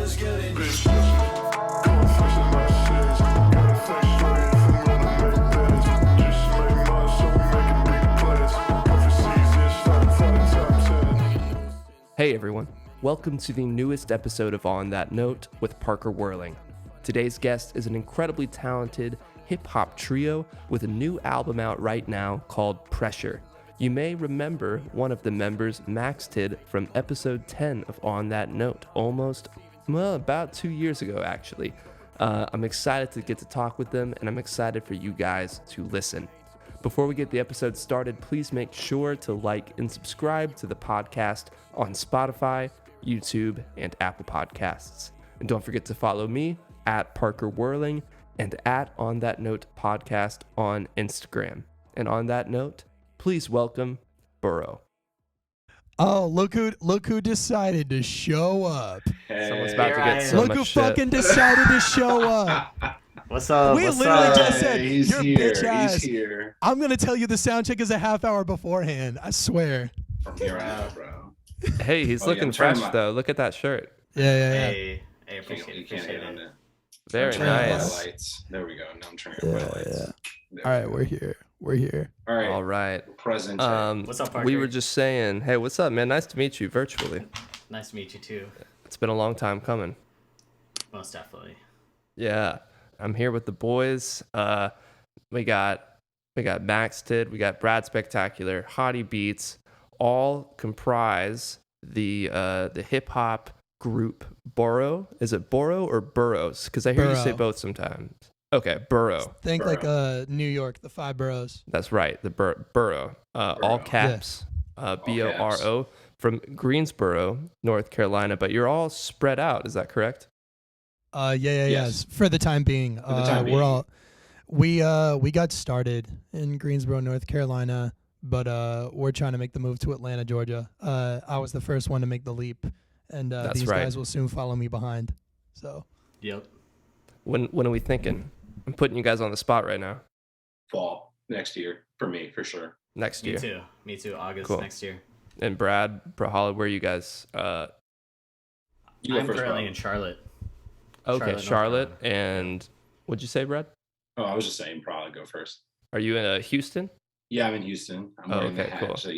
Hey everyone, welcome to the newest episode of On That Note with Parker Whirling. Today's guest is an incredibly talented hip-hop trio with a new album out right now called Pressure. You may remember one of the members, Maxted, from episode 10 of On That Note, about 2 years ago actually. I'm excited to get to talk with them, and I'm excited for you guys to listen. Before we get the episode started, please make sure to like and subscribe to the podcast on Spotify, YouTube, and Apple Podcasts. And don't forget to follow me at Parker Whirling and at On That Note Podcast on Instagram. And on that note, please welcome BORO. Oh, look who decided to show up. Hey, Someone's about to get so Look much who shit. fucking decided to show up. What's up? We What's literally up? just said, he's your here. bitch ass. He's here. I'm going to tell you the sound check is a half hour beforehand. I swear. From here out, bro. Hey, he's looking fresh though. Look at that shirt. Yeah. Hey, You appreciate can't hate it. on it. Very I'm turning up my nice. lights. There we go. Now I'm turning up my lights. Yeah. There All we right, go. we're here. All right. All right. Present. What's up, Parker? We were just saying, hey, what's up, man? Nice to meet you virtually. Nice to meet you too. It's been a long time coming. Most definitely. Yeah, I'm here with the boys. We got Maxted, we got Bradspectacular, Hathi Beats, all comprise the hip hop group BORO. Is it BORO or Burrows? Because I hear you say Borough. both sometimes. Okay, BORO. Think Borough. like New York, the 5 boroughs. That's right, the BORO. All Borough. caps. BORO from Greensboro, North Carolina. But you're all spread out. Is that correct? Yes. For the time being. For the time being. We're all we got started in Greensboro, North Carolina, but we're trying to make the move to Atlanta, Georgia. I was the first one to make the leap, and That's these right. guys will soon follow me behind. So Yep. When are we thinking? I'm putting you guys on the spot right now. Fall next year for me, for sure. Next year. Me too. August Cool. next year. And Brad, Prahala, where are you guys? You go I'm first, currently bro. in Charlotte. Okay, North Charlotte. Carolina. And what'd you say, Brad? Oh, I was just saying, probably go first. Are you in Houston? Yeah, I'm in Houston. I'm Oh, wearing the okay, hat, cool. so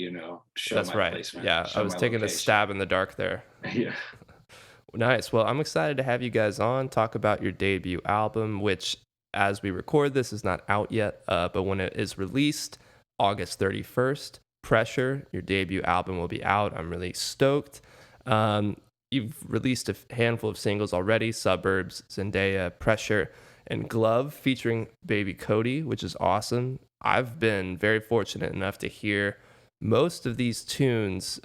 show That's my right. placement. Yeah, show I was my taking a location. stab in the dark there. Yeah. Nice. Well, I'm excited to have you guys on, talk about your debut album, which, as we record this, is not out yet. But when it is released, August 31st, Pressure, your debut album, will be out. I'm really stoked. You've released a handful of singles already: Suburbs, Zendaya, Pressure, and Glove, featuring Baby Cody, which is awesome. I've been very fortunate enough to hear most of these tunes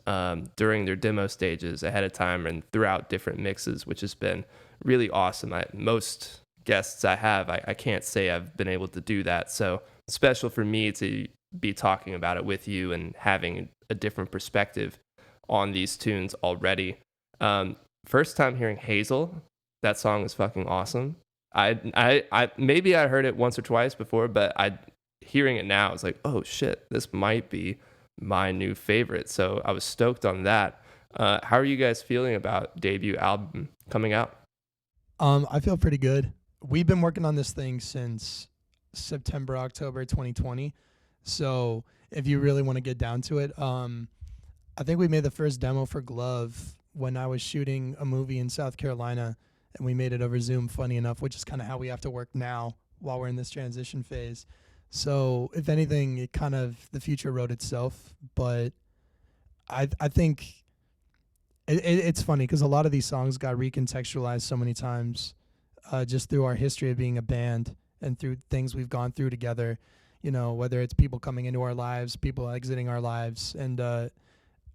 during their demo stages ahead of time and throughout different mixes, which has been really awesome. Most guests I have, I can't say I've been able to do that. So special for me to be talking about it with you and having a different perspective on these tunes already. First time hearing Hazel, that song is fucking awesome. I maybe I heard it once or twice before, but hearing it now, it's like, oh shit, this might be my new favorite. So I was stoked on that. How are you guys feeling about debut album coming out? I feel pretty good. We've been working on this thing since September, October 2020. So if you really want to get down to it, I think we made the first demo for Glove when I was shooting a movie in South Carolina, and we made it over Zoom, funny enough, which is kind of how we have to work now while we're in this transition phase. So if anything, it kind of, the future wrote itself. But I think it's funny because a lot of these songs got recontextualized so many times just through our history of being a band and through things we've gone through together, you know, whether it's people coming into our lives, people exiting our lives. And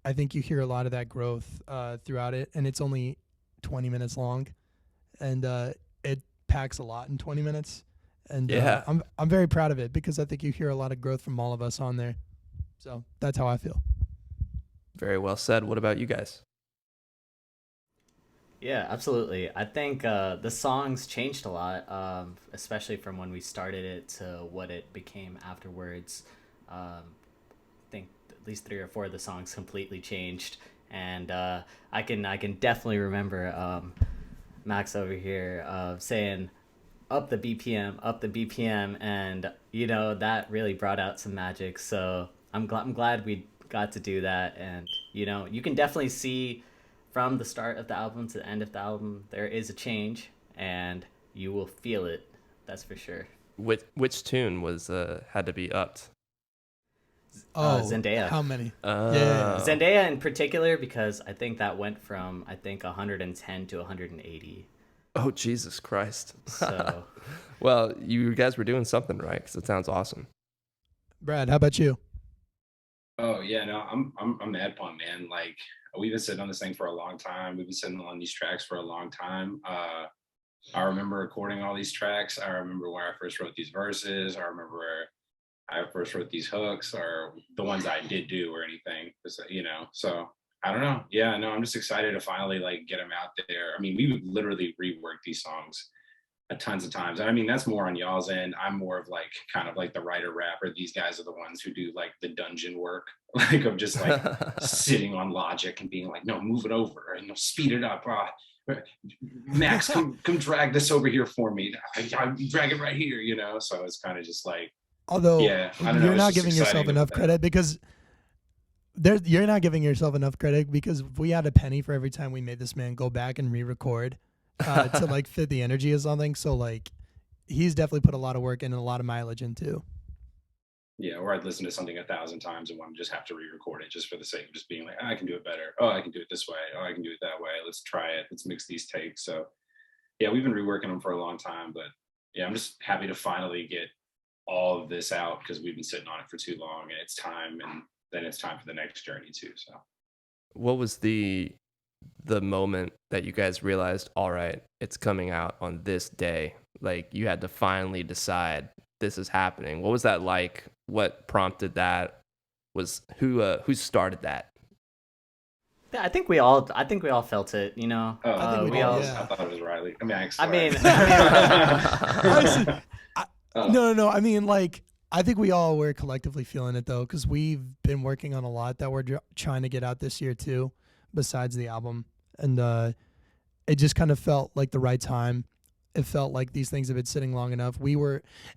I think you hear a lot of that growth throughout it. And it's only 20 minutes long. And it packs a lot in 20 minutes. And Yeah. I'm very proud of it because I think you hear a lot of growth from all of us on there. So that's how I feel. Very well said. What about you guys? Yeah, absolutely. I think the songs changed a lot, especially from when we started it to what it became afterwards. I think at least 3 or 4 of the songs completely changed, and I can definitely remember Max over here saying up the BPM, and that really brought out some magic. So I'm glad we got to do that, and you can definitely see from the start of the album to the end of the album there is a change, and you will feel it. That's for sure. Which tune was had to be upped? Zendaya. How many? Yeah. Zendaya in particular, because I think that went from 110 to 180. Oh, Jesus Christ. So, well, you guys were doing something right, because it sounds awesome. Brad, how about you? Oh yeah, no, I'm mad pumped, man. Like we've been sitting on this thing for a long time. We've been sitting on these tracks for a long time. I remember recording all these tracks. I remember where I first wrote these verses. I remember where I first wrote these hooks, or the ones I did do, or anything. So I don't know. Yeah, no, I'm just excited to finally like get them out there. I mean, we would literally rework these songs tons of times. I mean, that's more on y'all's end. I'm more of like kind of like the writer rapper. These guys are the ones who do like the dungeon work, like of just like sitting on Logic and being like, no, move it over, and speed it up. Max, come drag this over here for me. I drag it right here, So it's kind of just like, Although yeah, I don't know, you're it's not just giving yourself exciting enough with that. credit because you're not giving yourself enough credit because if we had a penny for every time we made this man go back and re-record to like fit the energy or something. So like he's definitely put a lot of work in and a lot of mileage into. Yeah, or I'd listen to something 1,000 times and want to just have to re-record it just for the sake of just being like, I can do it better. Oh, I can do it this way. Oh, I can do it that way. Let's try it. Let's mix these takes. So yeah, we've been reworking them for a long time, but yeah, I'm just happy to finally get all of this out because we've been sitting on it for too long, and it's time, and then it's time for the next journey too. So What was the moment that you guys realized, all right, it's coming out on this day? Like you had to finally decide this is happening. What was that like? What prompted that? Was who started that? yeah, I think we all felt it. I think we all, did, yeah. I thought it was Riley. I mean, Honestly, No. I mean, like, I think we all were collectively feeling it though, because we've been working on a lot that we're trying to get out this year too, besides the album, and it just kind of felt like the right time. It felt like these things have been sitting long enough.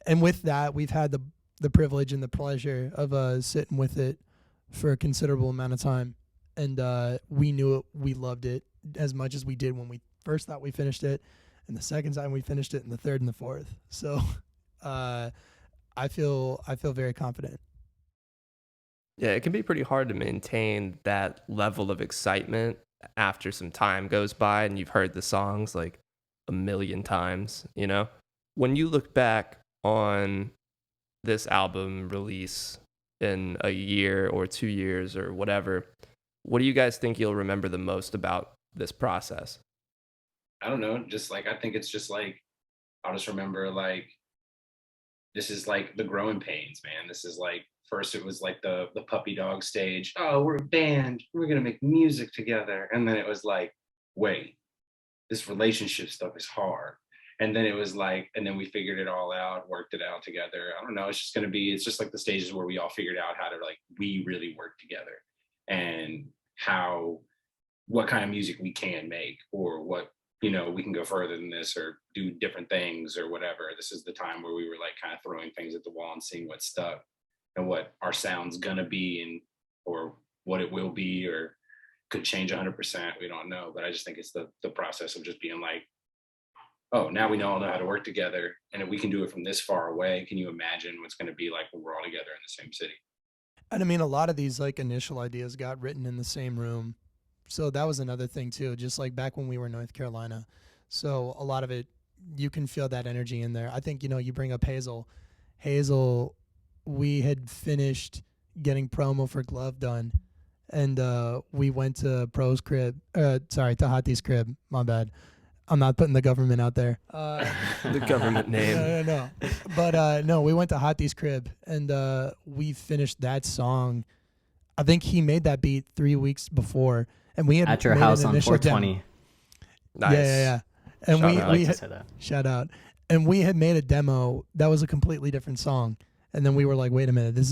And with that, we've had the privilege and the pleasure of sitting with it for a considerable amount of time, and we knew it, we loved it as much as we did when we first thought we finished it, and the second time we finished it, and the third and the fourth. So. I feel very confident. Yeah, it can be pretty hard to maintain that level of excitement after some time goes by and you've heard the songs like a million times, When you look back on this album release in a year or 2 years or whatever, what do you guys think you'll remember the most about this process? I don't know. Just like, I think it's just like, I'll just remember like, this is like the growing pains, man. This is like, first it was like the puppy dog stage. Oh, we're a band. We're going to make music together. And then it was like, wait, this relationship stuff is hard. And then it was like, and then we figured it all out, worked it out together. I don't know. It's just like the stages where we all figured out how to like, we really work together and what kind of music we can make, or what, we can go further than this or do different things or whatever. This is the time where we were like kind of throwing things at the wall and seeing what stuck and what our sound's gonna be, and or what it will be, or could change 100%. We don't know, but I just think it's the process of just being like, oh, now we all know how to work together, and if we can do it from this far away, can you imagine what's going to be like when we're all together in the same city? And I mean, a lot of these like initial ideas got written in the same room. So that was another thing too, just like back when we were in North Carolina. So a lot of it, you can feel that energy in there. I think, you bring up Hazel. Hazel, we had finished getting promo for Glove done. And we went to Pro's crib, to Hathi's crib. My bad. I'm not putting the government out there. The government name. No. But no, we went to Hathi's crib and we finished that song. I think he made that beat 3 weeks before. And we had at your made house an on initial 420. Nice. Yeah. And Shout we out. I like we to had, say that. shout out. And we had made a demo that was a completely different song. And then we were like, wait a minute, this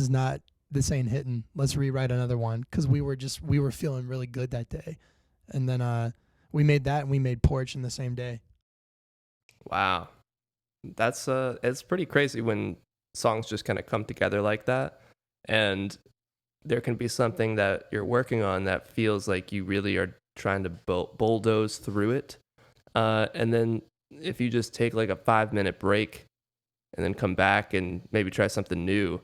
ain't hitting. Let's rewrite another one, because we were feeling really good that day. And then we made that, and we made Porch in the same day. Wow. That's it's pretty crazy when songs just kind of come together like that. And there can be something that you're working on that feels like you really are trying to bulldoze through it. And then if you just take like a 5 minute break and then come back and maybe try something new,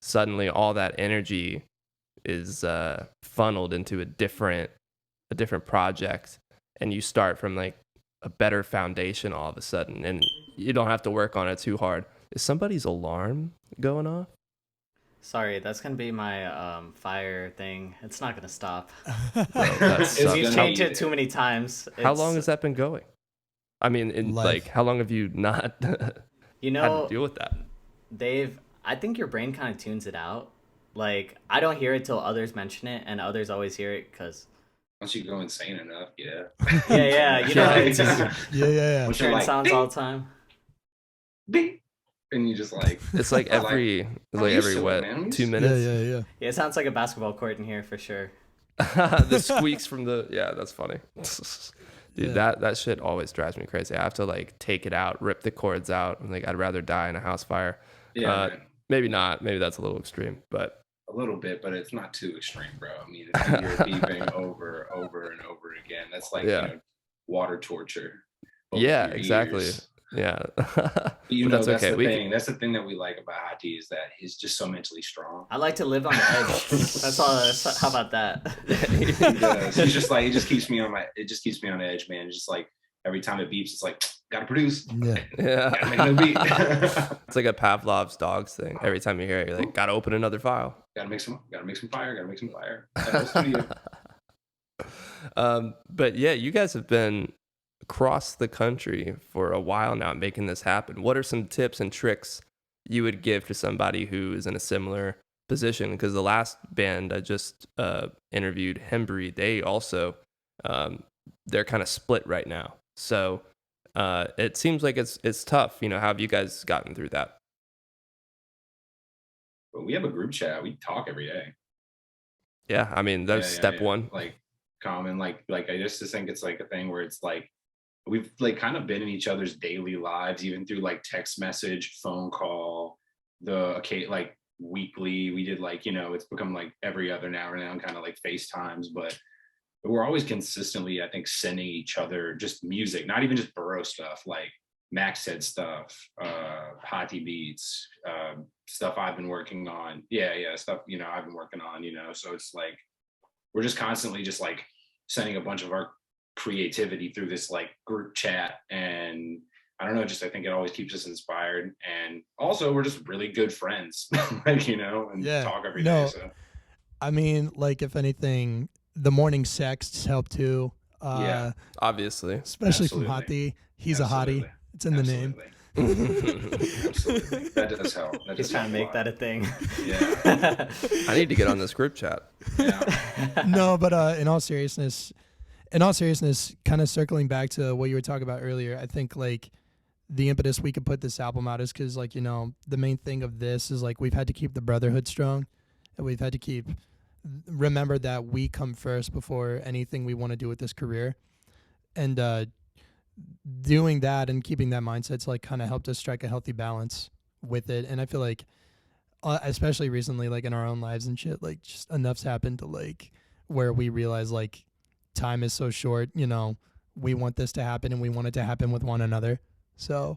suddenly all that energy is funneled into a different project, and you start from like a better foundation all of a sudden, and you don't have to work on it too hard. Is somebody's alarm going off? Sorry, that's gonna be my fire thing. It's not gonna stop. Bro, that sucks. We've gonna changed be- it too many times. How long has that been going? I mean, Life. like, how long have you not You had to know, deal with that? I think your brain kind of tunes it out. Like, I don't hear it till others mention it, and others always hear it because, Once you go insane enough, yeah. yeah, you know, it's just Yeah. Once you're hearing like, sounds "Ding, all the time. ding," and you just like, It's like I'm every I'm used every to it, what, man. I'm used 2 to it. minutes? Yeah. Yeah, it sounds like a basketball court in here for sure. The squeaks from the that's funny. Dude, Yeah. that shit always drives me crazy. I have to like take it out, rip the cords out. I'm like, I'd rather die in a house fire. Yeah, man. Maybe not. Maybe that's a little extreme, but A little bit, but it's not too extreme, bro. I mean, if you're beeping over and over again, that's like Yeah. water torture. both yeah, your exactly. ears. Yeah. But you But know, that's that's okay. the We thing. That's the thing that we like about Hathi is that he's just so mentally strong. I like to live on the edge. That's all. How about that? He does. He's just like, it just keeps me on edge, man. It's just like every time it beeps, it's like, gotta produce. Yeah. Yeah. Gotta make a new beat. It's like a Pavlov's dogs thing. Every time you hear it, you're like, gotta open another file. gotta make some fire. Studio. But yeah, you guys have been across the country for a while now making this happen. What are some tips and tricks you would give to somebody who is in a similar position? Because the last band I just interviewed, Hembry, they also they're kind of split right now. So it seems like it's tough. You know, how have you guys gotten through that? But we have a group chat. We talk every day. Yeah, I mean that's step one. Like common, like I just think it's like a thing where it's like we've like kind of been in each other's daily lives, even through like text message, phone call, like weekly. We did like, it's become like every other now and now kind of like FaceTimes, but we're always consistently, I think, sending each other just music, not even just BORO stuff, like Maxted stuff, Hathi Beats, stuff I've been working on. Yeah, stuff, I've been working on, so it's like we're just constantly just like sending a bunch of our creativity through this like group chat. And I don't know, just I think it always keeps us inspired. And also we're just really good friends, like, and Yeah. talk every No. day. So I mean, like, if anything, the morning sexts help too. Yeah. Obviously. Especially Absolutely. from Hathi. He's Absolutely. a hottie. It's in the name. Absolutely. That does help. That He's does trying to help make a that a thing. Yeah. I need to get on this group chat. lot. Yeah. No, but in all seriousness, kind of circling back to what you were talking about earlier, I think like the impetus we could put this album out is because like, the main thing of this is like we've had to keep the brotherhood strong, and we've had to remember that we come first before anything we want to do with this career. And doing that and keeping that mindset's like kind of helped us strike a healthy balance with it. And I feel like especially recently, like in our own lives and shit, like just enough's happened to like where we realize like time is so short, we want this to happen and we want it to happen with one another. So,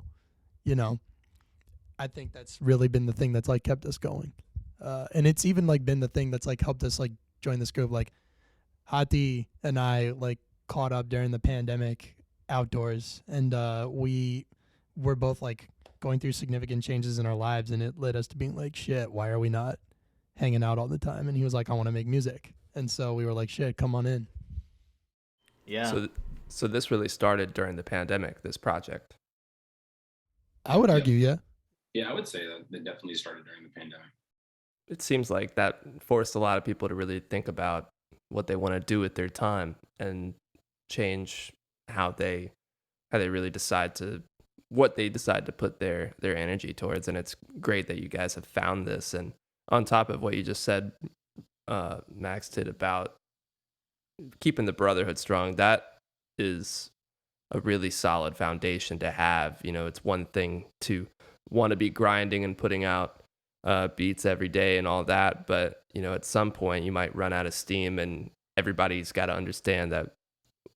I think that's really been the thing that's like kept us going. And it's even like been the thing that's like helped us like join this group. Like Hathi and I like caught up during the pandemic outdoors, and we were both like going through significant changes in our lives, and it led us to being like, shit, why are we not hanging out all the time? And he was like, I want to make music. And so we were like, shit, come on in. Yeah. So this really started during the pandemic, this project. I would argue, yeah. Yeah, I would say that it definitely started during the pandemic. It seems like that forced a lot of people to really think about what they want to do with their time and change how they really decide to put their energy towards. And it's great that you guys have found this. And on top of what you just said, Max did about keeping the brotherhood strong, that is a really solid foundation to have. You know, it's one thing to want to be grinding and putting out beats every day and all that, but you know, at some point you might run out of steam, and everybody's got to understand that,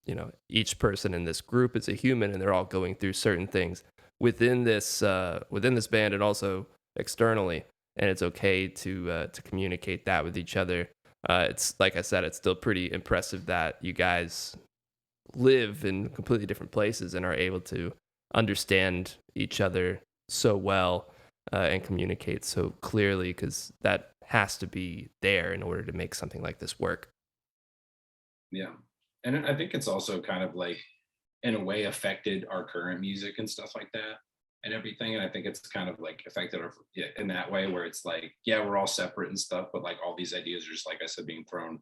you know, each person in this group is a human, and they're all going through certain things within this band and also externally, and it's okay to communicate that with each other. It's like I said, it's still pretty impressive that you guys live in completely different places and are able to understand each other so well and communicate so clearly, because that has to be there in order to make something like this work. Yeah. And I think it's also kind of like, in a way, affected our current music and stuff like that and everything. And I think it's kind of like affected our, yeah, in that way where it's like, yeah, we're all separate and stuff, but like all these ideas are just, like I said, being thrown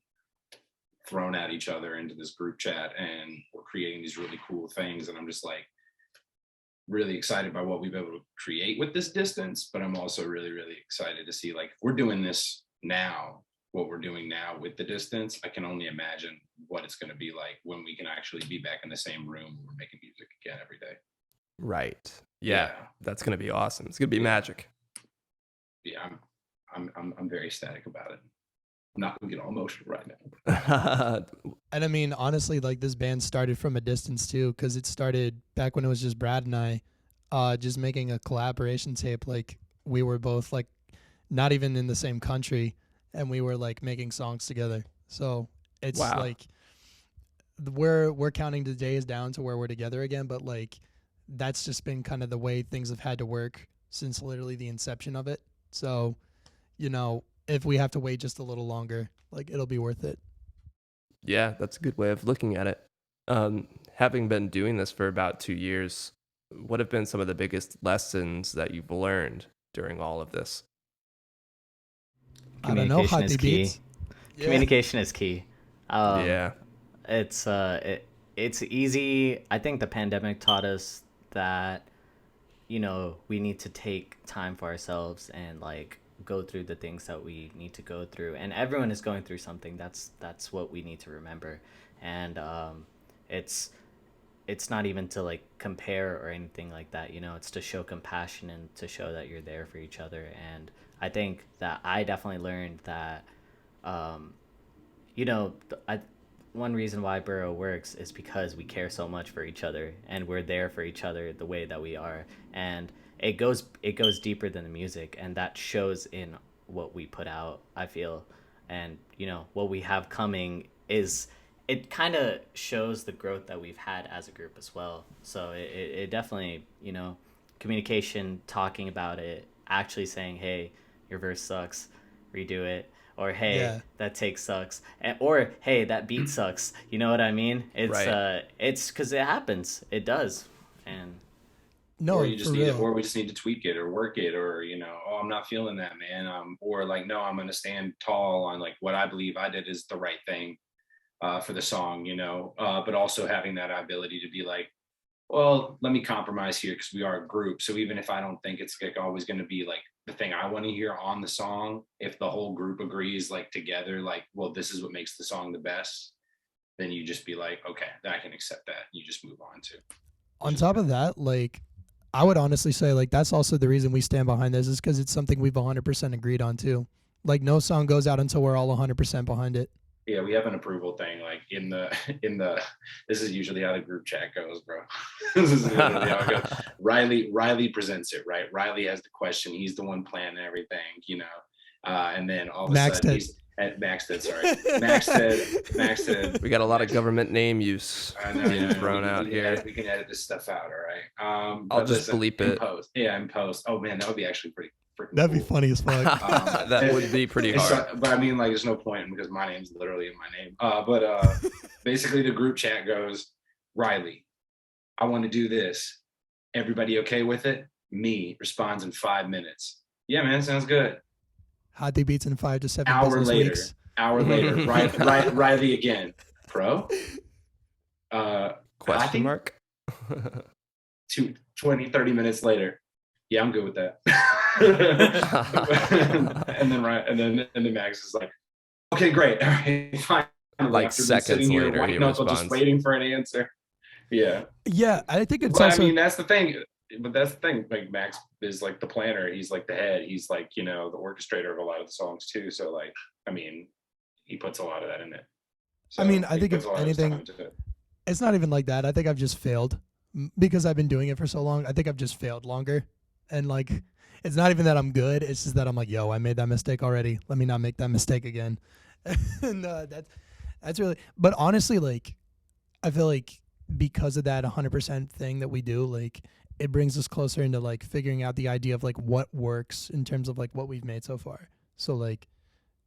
at each other into this group chat, and we're creating these really cool things. And I'm just like really excited by what we've been able to create with this distance. But I'm also really, really excited to see, like, if we're doing this now, what we're doing now with the distance, I can only imagine what it's going to be like when we can actually be back in the same room and we're making music again every day. Right. Yeah. That's going to be awesome. It's going to be magic. Yeah, I'm very ecstatic about it. I'm not going to get all emotional right now. And I mean, honestly, like, this band started from a distance too, because it started back when it was just Brad and I, just making a collaboration tape. Like, we were both like not even in the same country, and we were like making songs together. So it's like we're counting the days down to where we're together again, but like that's just been kind of the way things have had to work since literally the inception of it. So, you know, if we have to wait just a little longer, like, it'll be worth it. Yeah, that's a good way of looking at it. Having been doing this for about 2 years, what have been some of the biggest lessons that you've learned during all of this? Communication is key. Beats. Yeah. Communication is key. Yeah. It's easy. I think the pandemic taught us that, you know, we need to take time for ourselves and like go through the things that we need to go through, and everyone is going through something. That's what we need to remember. And it's not even to like compare or anything like that, you know. It's to show compassion and to show that you're there for each other. And I think that I definitely learned that you know, one reason why BORO works is because we care so much for each other, and we're there for each other the way that we are. And it goes deeper than the music, and that shows in what we put out, I feel. And, you know, what we have coming is, it kind of shows the growth that we've had as a group as well. So it definitely, you know, communication, talking about it, actually saying, hey, your verse sucks, redo it. Or, hey, that take sucks. Or, hey, that beat sucks. You know what I mean? It's right. It's because it happens. It does. And no, or you just need real. it, or we just need to tweak it or work it, or, you know, oh, I'm not feeling that, man. Or like, no, I'm going to stand tall on like what I believe I did is the right thing for the song, you know. But also having that ability to be like, well, let me compromise here because we are a group. So even if I don't think it's like always going to be like the thing I want to hear on the song, if the whole group agrees like together, like, well, this is what makes the song the best, then you just be like, okay, I can accept that. You just move on to. On top of that, like, I would honestly say, like, that's also the reason we stand behind this, is because it's something we've 100% agreed on too. Like, no song goes out until we're all 100% behind it. Yeah, we have an approval thing, like in the this is usually how the group chat goes, bro. This is literally how it goes. Riley presents it, right? Riley has the question, he's the one planning everything, you know. And then all of a sudden he's at Maxted. We got a lot of government name use being thrown out here. We can edit this stuff out, all right. I'll just bleep it. In post. Oh man, that would be actually pretty freaking That'd be cool. funny as fuck. That would be pretty hard. But I mean, like, there's no point because my name's literally in my name. But basically the group chat goes, Riley, I want to do this. Everybody okay with it? Me responds in 5 minutes. Yeah, man, sounds good. Hathi Beats in 5 to 7 weeks. Hour later, Riley again. Pro? Question mark? 20, 30 minutes later. Yeah, I'm good with that. and then Max is like, okay, great. All right, fine. Like seconds later, he responds. Just waiting for an answer. Yeah. Yeah, I think it's But I also. mean, that's the thing. But that's the thing. Like Max is like the planner. He's like the head. He's like, the orchestrator of a lot of the songs too. So like, I mean, he puts a lot of that in it. I mean, So I he think puts if a lot of his time anything, into it. it's not even like that. I think I've just failed because I've been doing it for so long. I think I've just failed longer, and like, it's not even that I'm good. It's just that I'm like, yo, I made that mistake already. Let me not make that mistake again. And that's really. But honestly, like, I feel like because of that 100% thing that we do, like, it brings us closer into like figuring out the idea of like what works in terms of like what we've made so far. So like,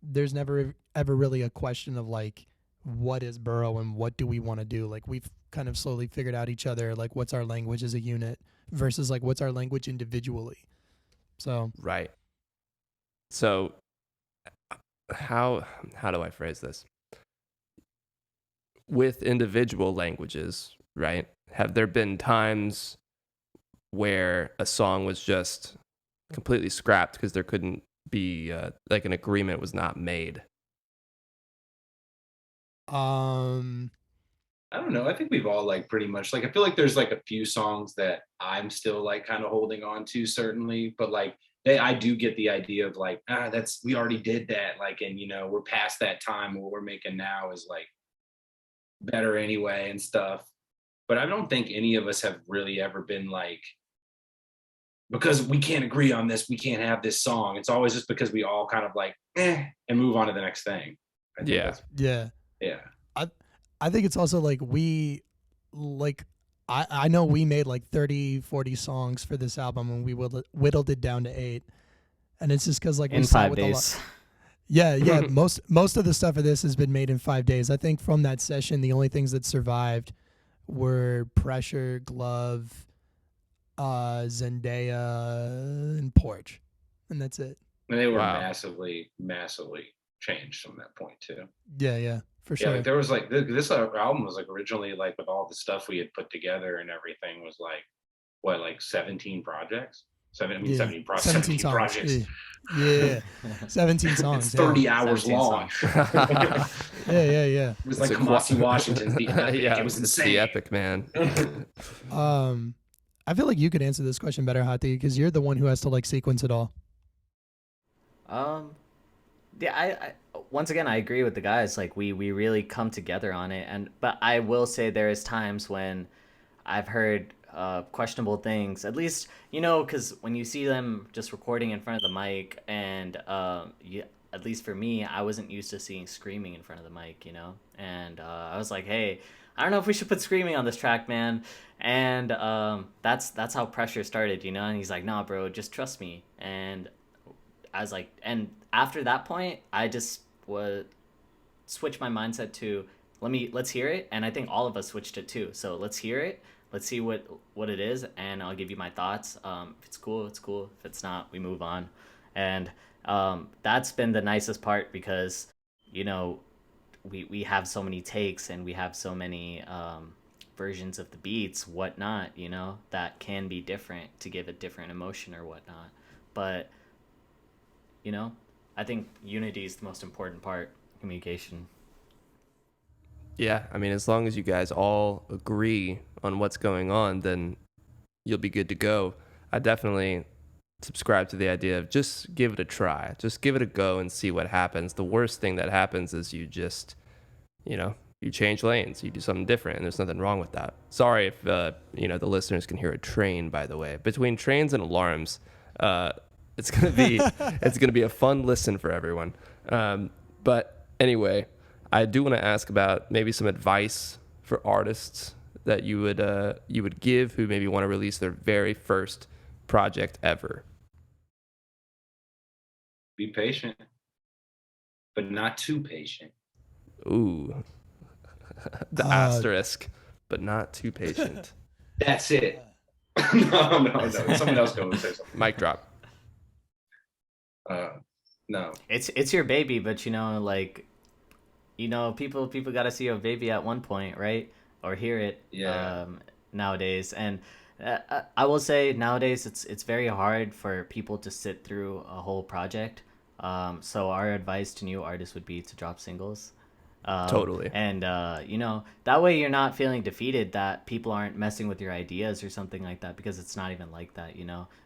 there's never ever really a question of like what is BORO and what do we want to do. Like we've kind of slowly figured out each other, like what's our language as a unit versus like what's our language individually. So Right. So how do I phrase this? With individual languages, right? Have there been times where a song was just completely scrapped because there couldn't be like an agreement was not made? um I don't know. I think we've all like pretty much like I feel like there's like a few songs that I'm still like kind of holding on to certainly, but like I do get the idea of like that's we already did that like and we're past that time. What we're making now is like better anyway and stuff. But I don't think any of us have really ever been like because we can't agree on this, we can't have this song. It's always just because we all kind of like and move on to the next thing. I think Yeah. that's yeah, yeah. I I think it's also like we like I know we made like 30-40 songs for this album and we whittled it down to 8, and it's just because like we In sat 5 with a lot. days. Yeah. Most of the stuff of this has been made in 5 days. I think from that session, the only things that survived were Pressure, Glove, Zendaya, and Porch, and that's it. And they were Wow. massively, massively changed from that point too. Yeah, for Yeah, sure. like there was like this album was like originally like with all the stuff we had put together and everything was like what like 17 projects. Yeah, 17 17 songs. projects. Yeah, 17 It's songs. Yeah, 30 hours 17 long. songs. It yeah. was It's like a Kamasi Washington's The Epic. yeah, It was it's the insane. epic, man. I feel like you could answer this question better, Hathi, because you're the one who has to like sequence it all. um yeah, I once again I agree with the guys. Like we really come together on it, and but I will say there is times when I've heard questionable things. At least because when you see them just recording in front of the mic, and at least for me, I wasn't used to seeing screaming in front of the mic. And I was like, hey, I don't know if we should put screaming on this track, man. And that's how Pressure started. And he's like, nah, bro, just trust me. And I was like, and after that point, I just was switch my mindset to let's hear it, and I think all of us switched it too. So let's hear it, let's see what it is, and I'll give you my thoughts. If it's cool, it's cool. If it's not, we move on. And that's been the nicest part because we have so many takes and we have so many versions of the beats, whatnot, that can be different to give a different emotion or whatnot. But I think unity is the most important part. Communication. Yeah, I mean, as long as you guys all agree on what's going on, then you'll be good to go. I definitely subscribe to the idea of just give it a try. Just give it a go and see what happens. The worst thing that happens is you just, you change lanes, you do something different, and there's nothing wrong with that. Sorry if, the listeners can hear a train, by the way. Between trains and alarms, it's going to be a fun listen for everyone. But anyway, I do want to ask about maybe some advice for artists that you would give who maybe want to release their very first project ever. Be patient, but not too patient. Ooh, the asterisk, but not too patient. That's it. No. Someone else go and say something. Mic drop. No. It's your baby, but people got to see your baby at one point, right? Or hear it. Yeah. Nowadays, and I will say nowadays it's very hard for people to sit through a whole project. So our advice to new artists would be to drop singles. Totally. And that way you're not feeling defeated that people aren't messing with your ideas or something like that, because it's not even like that.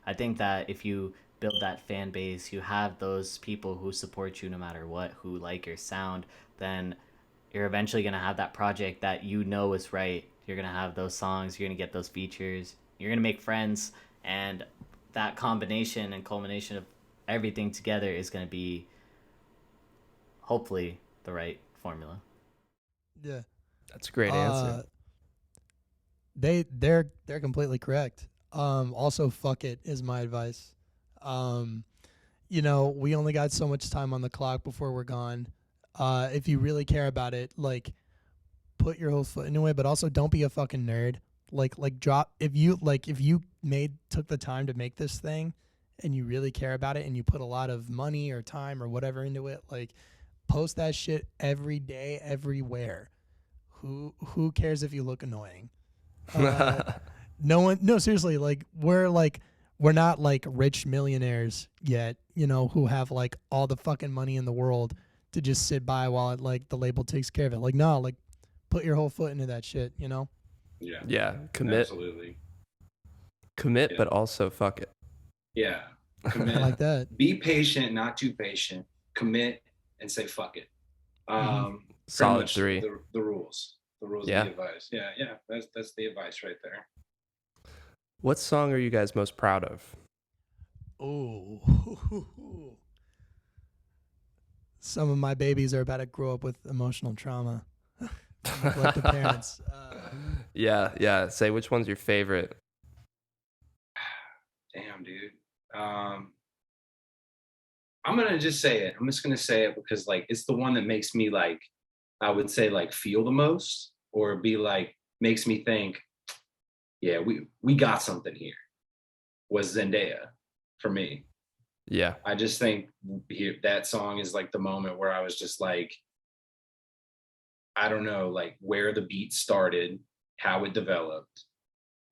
I think that if you build that fan base, you have those people who support you no matter what, who like your sound, then you're eventually going to have that project that is right. You're going to have those songs, you're going to get those features, you're going to make friends, and that combination and culmination of everything together is going to be hopefully the right formula. Yeah. That's a great answer. They're completely correct. Also, fuck it is my advice. We only got so much time on the clock before we're gone. If you really care about it, like, put your whole foot into it, but also don't be a fucking nerd. Like drop if you took the time to make this thing, and you really care about it, and you put a lot of money or time or whatever into it, like, post that shit every day, everywhere. Who cares if you look annoying? No, seriously, we're not like rich millionaires yet, who have like all the fucking money in the world to just sit by while the label takes care of it. Like, no, like, put your whole foot into that shit, Yeah, commit. Absolutely. Commit, Yeah. but also fuck it. Yeah. I like that. Be patient, not too patient. Commit and say fuck it. Solid 3. The rules. The rules Yeah. of the advice. Yeah. That's the advice right there. What song are you guys most proud of? Oh. Some of my babies are about to grow up with emotional trauma. Like the parents. Yeah. Say which one's your favorite. Damn, dude. I'm gonna just say it. I'm just gonna say it because like it's the one that makes me like, I would say like feel the most, or be like makes me think, yeah, we got something here. Was Zendaya for me. Yeah. I just think that song is like the moment where I was just like, I don't know, like where the beat started, how it developed,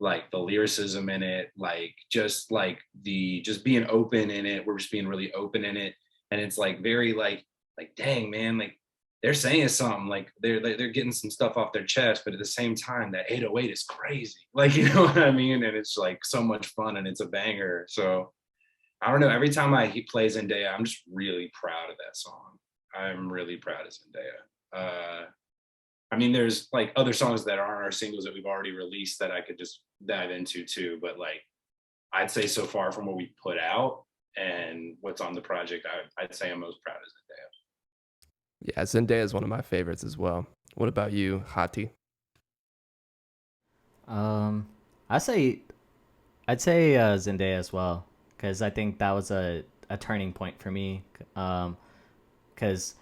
like the lyricism in it, like just being open in it. We're just being really open in it, and it's like very like dang man, like they're saying something, like they're getting some stuff off their chest, but at the same time that 808 is crazy, like, you know what I mean? And it's like so much fun, and it's a banger. So I don't know. Every time he plays Zendaya, I'm just really proud of that song. I'm really proud of Zendaya. I mean, there's like other songs that aren't our singles that we've already released that I could just dive into too. But like, I'd say so far from what we put out and what's on the project, I'd say I'm most proud of Zendaya. Yeah, Zendaya is one of my favorites as well. What about you, Hathi? I'd say Zendaya as well, because I think that was a turning point for me. Because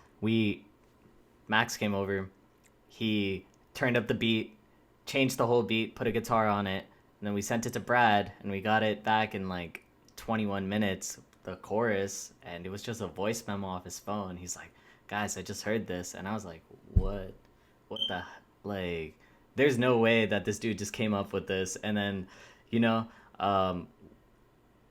Max came over, he turned up the beat, changed the whole beat, put a guitar on it, and then we sent it to Brad, and we got it back in like 21 minutes, the chorus, and it was just a voice memo off his phone. He's like, guys, I just heard this. And I was like, what the, like, there's no way that this dude just came up with this. And then,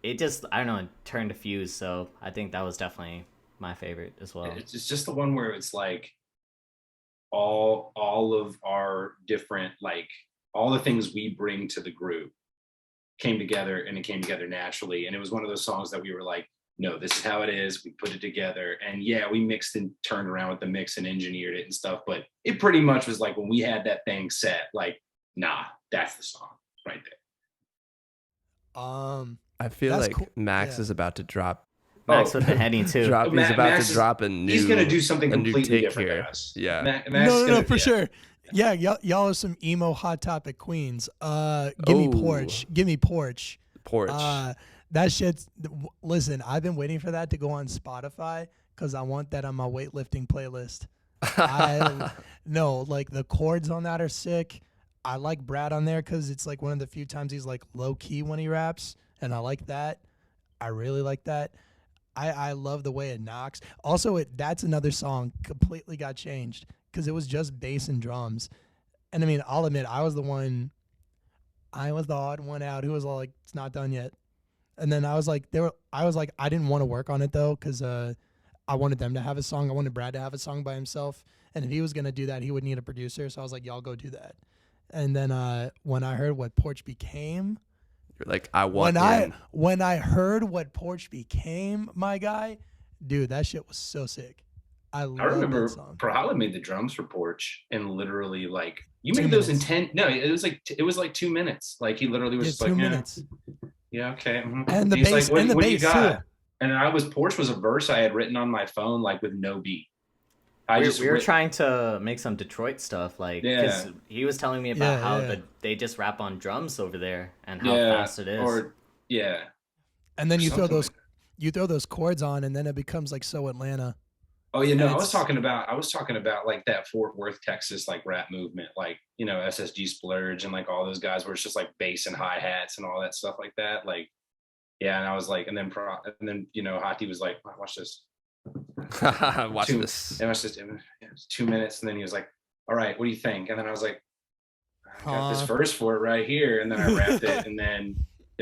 it just, I don't know, it turned a fuse. So I think that was definitely my favorite as well. It's just the one where it's like all of our different, like all the things we bring to the group came together, and it came together naturally. And it was one of those songs that we were like, no, this is how it is. We put it together, and yeah, we mixed and turned around with the mix and engineered it and stuff. But it pretty much was like when we had that thing set, like, nah, that's the song right there. I feel like cool. Max is about to drop. Max with the heading too. He's about to drop a new. He's gonna do something completely different here. to us. Yeah. No, for sure. Yeah, y'all are some emo hot topic queens. Give me porch. Porch. That shit's. Listen, I've been waiting for that to go on Spotify because I want that on my weightlifting playlist. No, like the chords on that are sick. I like Brad on there because it's like one of the few times he's like low key when he raps, and I like that. I really like that. I love the way it knocks. Also, that's another song completely got changed because it was just bass and drums. And I mean, I'll admit, I was the odd one out who was all like, it's not done yet. And then I was like, I didn't want to work on it though, because I wanted them to have a song. I wanted Brad to have a song by himself. And if he was going to do that, he would need a producer. So I was like, y'all go do that. And then when I heard what Porch became, You're like, I want in. when I heard what Porch became, my guy, dude, that shit was so sick. I remember that song. Prahala made the drums for Porch, and literally like you 2 made those in minutes. 10. No, it was like 2 minutes. Like he literally was just 2 like, minutes. yeah, okay. And the He's bass, like, and the what do you bass got? too. And Porch was a verse I had written on my phone, like with no beat. We were trying to make some Detroit stuff, like, because he was telling me about how they just rap on drums over there and how fast it is. And then you throw those chords on, and then it becomes like so Atlanta. Oh yeah, no, I was talking about like that Fort Worth, Texas, like rap movement, like, you know, SSG Splurge and like all those guys where it's just like bass and hi-hats and all that stuff like that. Like, yeah, and I was like, and then you know, Hathi was like, watch this. Watch this. It was just 2 minutes, and then he was like, all right, what do you think? And then I was like, I got this verse for it right here, and then I rapped it, and then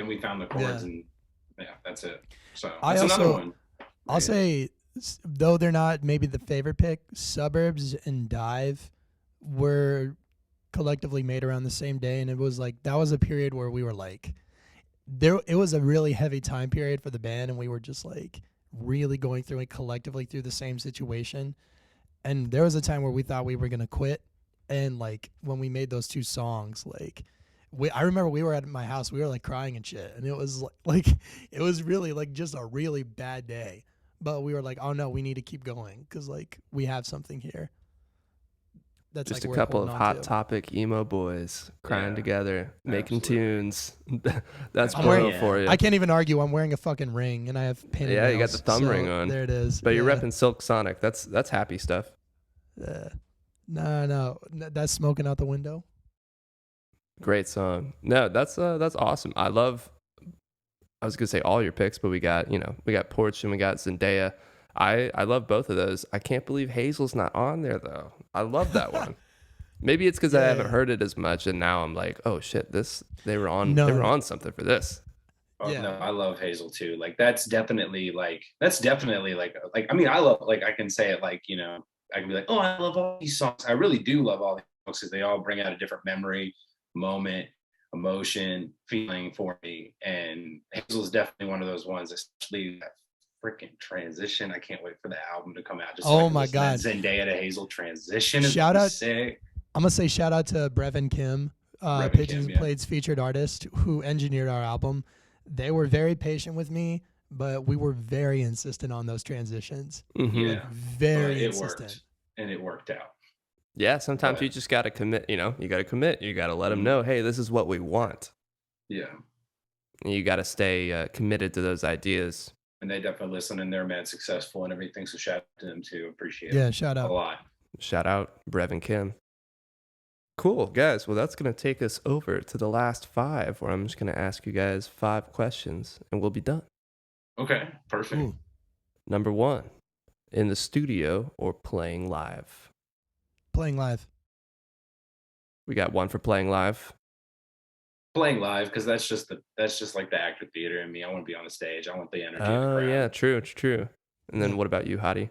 we found the chords, and that's it. So that's another one. I'll say, though they're not maybe the favorite pick, Suburbs and Dive were collectively made around the same day, and it was like that was a period where we were like, it was a really heavy time period for the band, and we were just like really going through it collectively through the same situation. And there was a time where we thought we were gonna quit, and like when we made those 2 songs, like I remember we were at my house, we were like crying and shit, and it was like it was really like just a really bad day, but we were like, oh no, we need to keep going because like we have something here. That's just like a couple of hot topic emo boys crying together, making tunes. That's BORO for you. I can't even argue. I'm wearing a fucking ring, and I have painted nails, you got the thumb ring on. There it is. But you're repping Silk Sonic. That's happy stuff. No, that's smoking out the window. Great song. No, that's awesome. I was gonna say all your picks, but we got Porch and we got Zendaya. I love both of those. I can't believe Hazel's not on there though. I love that one. Maybe it's because I haven't heard it as much, and now I'm like, oh shit, they were on something for this. Oh, no, I love Hazel too. Like that's definitely like I mean, I love, like I can say it like, you know, I can be like, oh, I love all these songs. I really do love all these songs because they all bring out a different memory, moment, emotion, feeling for me. And Hazel is definitely one of those ones, especially that freaking transition. I can't wait for the album to come out. Just oh my god, Zendaya to Hazel transition is sick. I'm gonna say shout out to Brevin Kim, Pigeons Plate's featured artist who engineered our album. They were very patient with me, but we were very insistent on those transitions. Mm-hmm. Yeah, very insistent, and it worked out. Yeah, sometimes you just gotta commit. You know, you gotta commit. You gotta let them know, hey, this is what we want. Yeah, and you gotta stay committed to those ideas. And they definitely listen, and they're mad successful and everything. So shout out to them too. Appreciate it. Yeah, shout out a lot. Shout out Brevin Kim. Cool, guys. Well, that's going to take us over to the last 5, where I'm just going to ask you guys 5 questions, and we'll be done. Okay, perfect. Ooh. Number 1, in the studio or playing live? Playing live. We got 1 for playing live. Playing live, because that's just like the actor theater in me. I want to be on the stage. I want the energy. Oh, yeah, true. And then what about you, Hathi?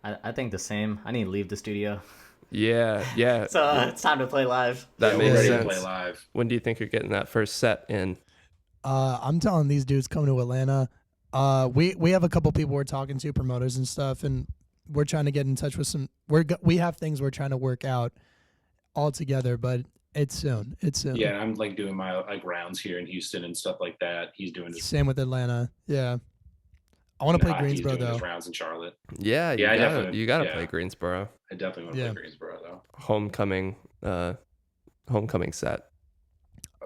I think the same. I need to leave the studio. Yeah. So it's time to play live. That makes sense. To play live. When do you think you're getting that first set in? I'm telling these dudes come to Atlanta. We have a couple people we're talking to, promoters and stuff, and we're trying to get in touch with some. We have things we're trying to work out all together, but it's soon. Yeah, I'm like doing my like rounds here in Houston and stuff like that. He's doing the same with Atlanta. Yeah. I want to play Greensboro though. Rounds in Charlotte. Yeah, you gotta play Greensboro. I definitely want to play Greensboro though. Homecoming set.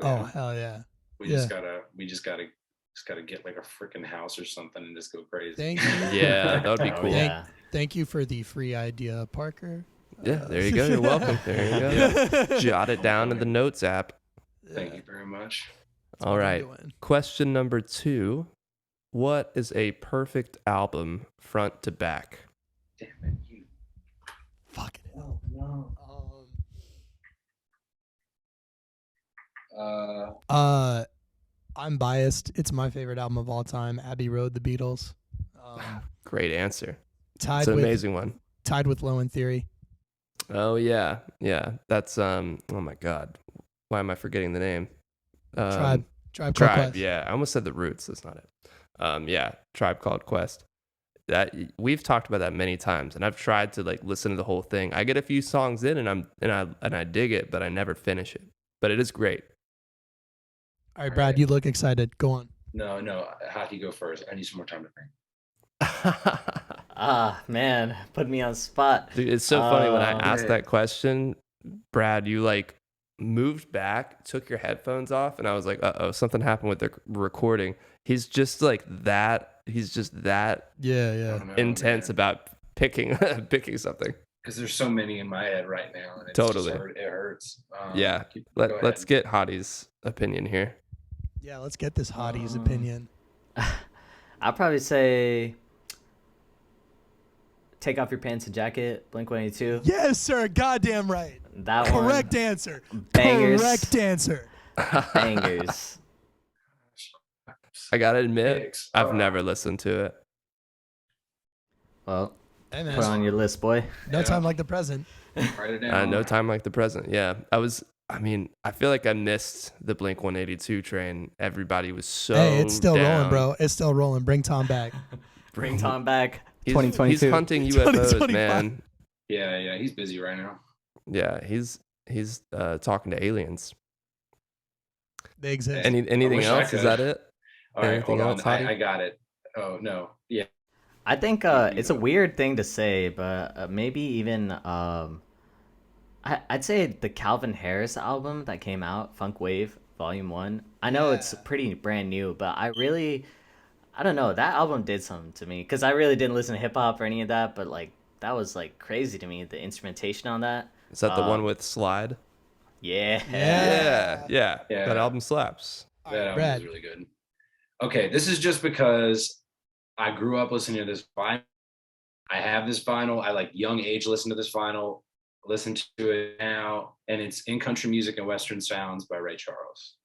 Oh hell yeah! We just gotta get like a freaking house or something and just go crazy. Thank you. Yeah, that would be cool. Thank you for the free idea, Parker. Yeah, there you go. You're welcome. There you go. Jot it down in the notes app. Thank you very much. That's all right. Question number 2. What is a perfect album front to back? Damn it, you. Fucking hell. No. I'm biased. It's my favorite album of all time, Abbey Road, The Beatles. Great answer. It's Tied an with amazing one. Low in Theory. Oh yeah, yeah. That's oh my god, why am I forgetting the name? Tribe Called Tribe. Quest. Yeah, I almost said the Roots. That's not it. Yeah, Tribe Called Quest. That we've talked about that many times, and I've tried to like listen to the whole thing. I get a few songs in, and I dig it, but I never finish it. But it is great. All right, Brad, you look excited. Go on. No, Hathi, go first. I need some more time to think. Ah, man, put me on the spot. Dude, it's so funny when I Um, asked that question, Brad, you like moved back, took your headphones off, and I was like, "Uh-oh, something happened with the recording." He's just like that. He's just that Yeah. intense about picking picking something. Because there's so many in my head right now, and it's Totally. just it hurts. Yeah. Let's get Hotty's opinion here. Yeah, let's get this Hottie's opinion. I'll probably say Take Off Your Pants and Jacket, Blink-182. Yes, sir. Goddamn right. That one. Correct answer. Bangers. Correct answer. Bangers. I gotta admit, Thanks. I've never listened to it. Well, Hey, man. put it on your list, boy. No time like the present. Write it down. No time like the present. Yeah, I feel like I missed the Blink 182 train. Everybody was so. Hey, it's still rolling, down. bro. It's still rolling. Bring Tom back. Bring Tom back. He's 2022. hunting UFOs, 2025. man. Yeah, he's busy right now. Yeah, he's talking to aliens. They exist. Anything wish I else? Is could. that it? All right, Anything hold else, on. Hottie? I got it. Oh no, yeah. I think it's a weird thing to say, but maybe even I'd say the Calvin Harris album that came out, Funk Wave Volume 1. I know it's Yeah. pretty brand new, but I don't know, that album did something to me because I really didn't listen to hip hop or any of that, but like that was like crazy to me, the instrumentation on that. Is that the one with Slide? Yeah. Yeah. Yeah. That album slaps. All That right, album Brad. is really good. Okay, this is just because I grew up listening to this vinyl. I have this vinyl. I like young age listened to this vinyl, listen to it now, and it's In Country Music and Western Sounds by Ray Charles.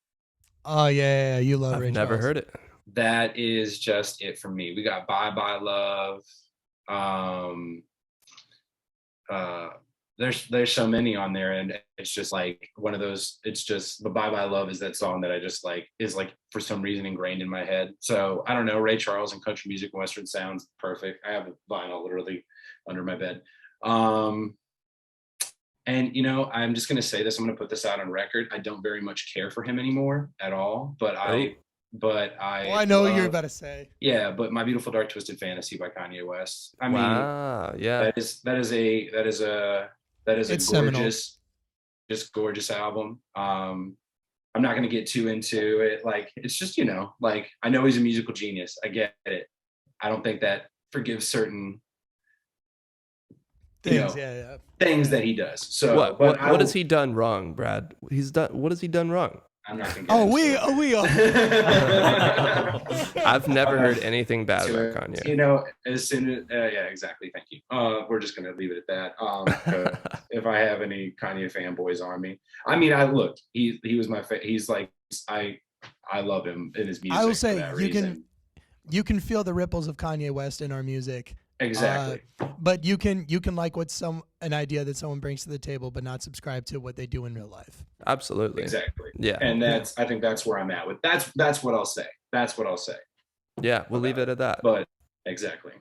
Oh, yeah. You love I've Ray never Charles. heard it. That is just it for me. We got Bye Bye Love. There's so many on there, and it's just like one of those. It's just the Bye Bye Love is that song that I just like is like for some reason ingrained in my head. So I don't know. Ray Charles and Country Music and Western Sounds, perfect. I have a vinyl literally under my bed. And I'm just gonna say this. I'm gonna put this out on record. I don't very much care for him anymore at all. But I know what you're about to say. Yeah, but My Beautiful Dark Twisted Fantasy by Kanye West. I mean, Wow. Yeah. that is a It's seminal. just gorgeous album. I'm not gonna get too into it. Like it's just like I know he's a musical genius. I get it. I don't think that forgives certain Things, things that he does. So What has he done wrong, Brad? What has he done wrong? I'm not gonna get Oh, into we are. I've never heard anything bad about Kanye. As soon as yeah, exactly. Thank you. We're just gonna leave it at that. If I have any Kanye fanboys on me, I mean, he was my he's like I love him in his music. I will say for that reason. you can feel the ripples of Kanye West in our music. Exactly. But you can like an idea that someone brings to the table, but not subscribe to what they do in real life. Absolutely. Exactly. Yeah. And I think that's where I'm at with that's what I'll say. That's what I'll say. Yeah, we'll leave it at that. But exactly.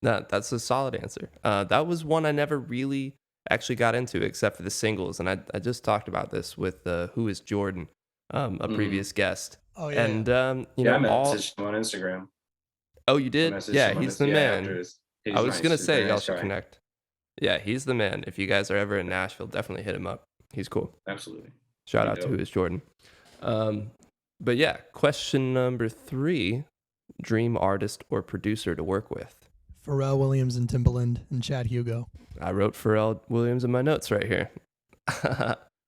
No, that's a solid answer. That was one I never really actually got into except for the singles. And I just talked about this with Who is Jordan, a previous guest. Oh, yeah. And, I messaged him on Instagram. Oh, you did? Yeah, he's the man. I was going to say, y'all should guy. connect. Yeah, he's the man. If you guys are ever in Nashville, definitely hit him up. He's cool. Absolutely. Shout out to Who is Jordan. But yeah, question number 3, dream artist or producer to work with. Pharrell Williams and Timbaland and Chad Hugo. I wrote Pharrell Williams in my notes right here.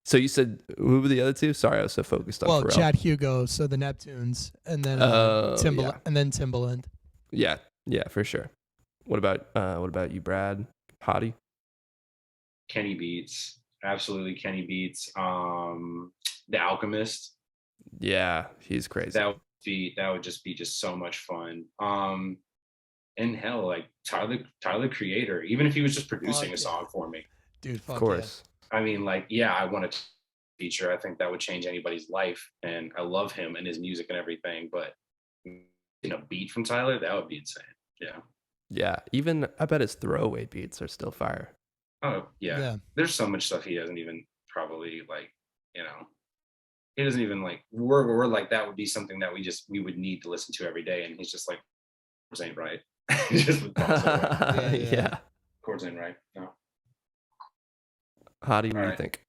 So you said, who were the other two? Sorry, I was so focused on Pharrell. Chad Hugo, so the Neptunes, and then yeah. and then Timbaland. Yeah, for sure. What about you, Brad? Hottie? Kenny Beats. Absolutely Kenny Beats. The Alchemist. Yeah, he's crazy. That would just be so much fun. and hell, like Tyler the Creator, even if he was just producing Fuck a song for me. Dude, fuck Of course. I mean, like, yeah, I want to feature. I think that would change anybody's life, and I love him and his music and everything. But a beat from Tyler, that would be insane. Yeah. Yeah. Even I bet his throwaway beats are still fire. Oh yeah. Yeah. There's so much stuff he doesn't even probably like. He doesn't even like. We're like that would be something that we would need to listen to every day, and he's just like, chords ain't right. Just with chords ain't right. Yeah. Chords ain't right. No. How do you Alright. think?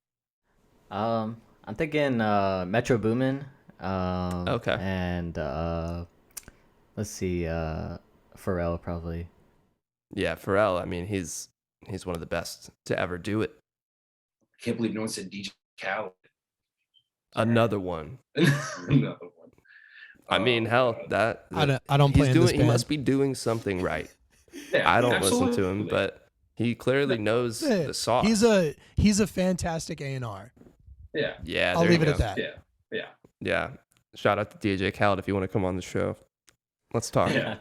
I'm thinking Metro Boomin. Okay. And let's see, Pharrell probably. Yeah, Pharrell. I mean, he's one of the best to ever do it. I can't believe no one said DJ Khaled. Another one. Another one. I mean, hell, that I don't play in this he band. must be doing something right. Yeah, I don't listen to absolutely. him, but he clearly knows Yeah, the sauce. He's a fantastic A&R. Yeah. Yeah, I'll there leave you it go. at that. Yeah. Yeah. Shout out to DJ Khaled if you want to come on the show. Let's talk. Yeah.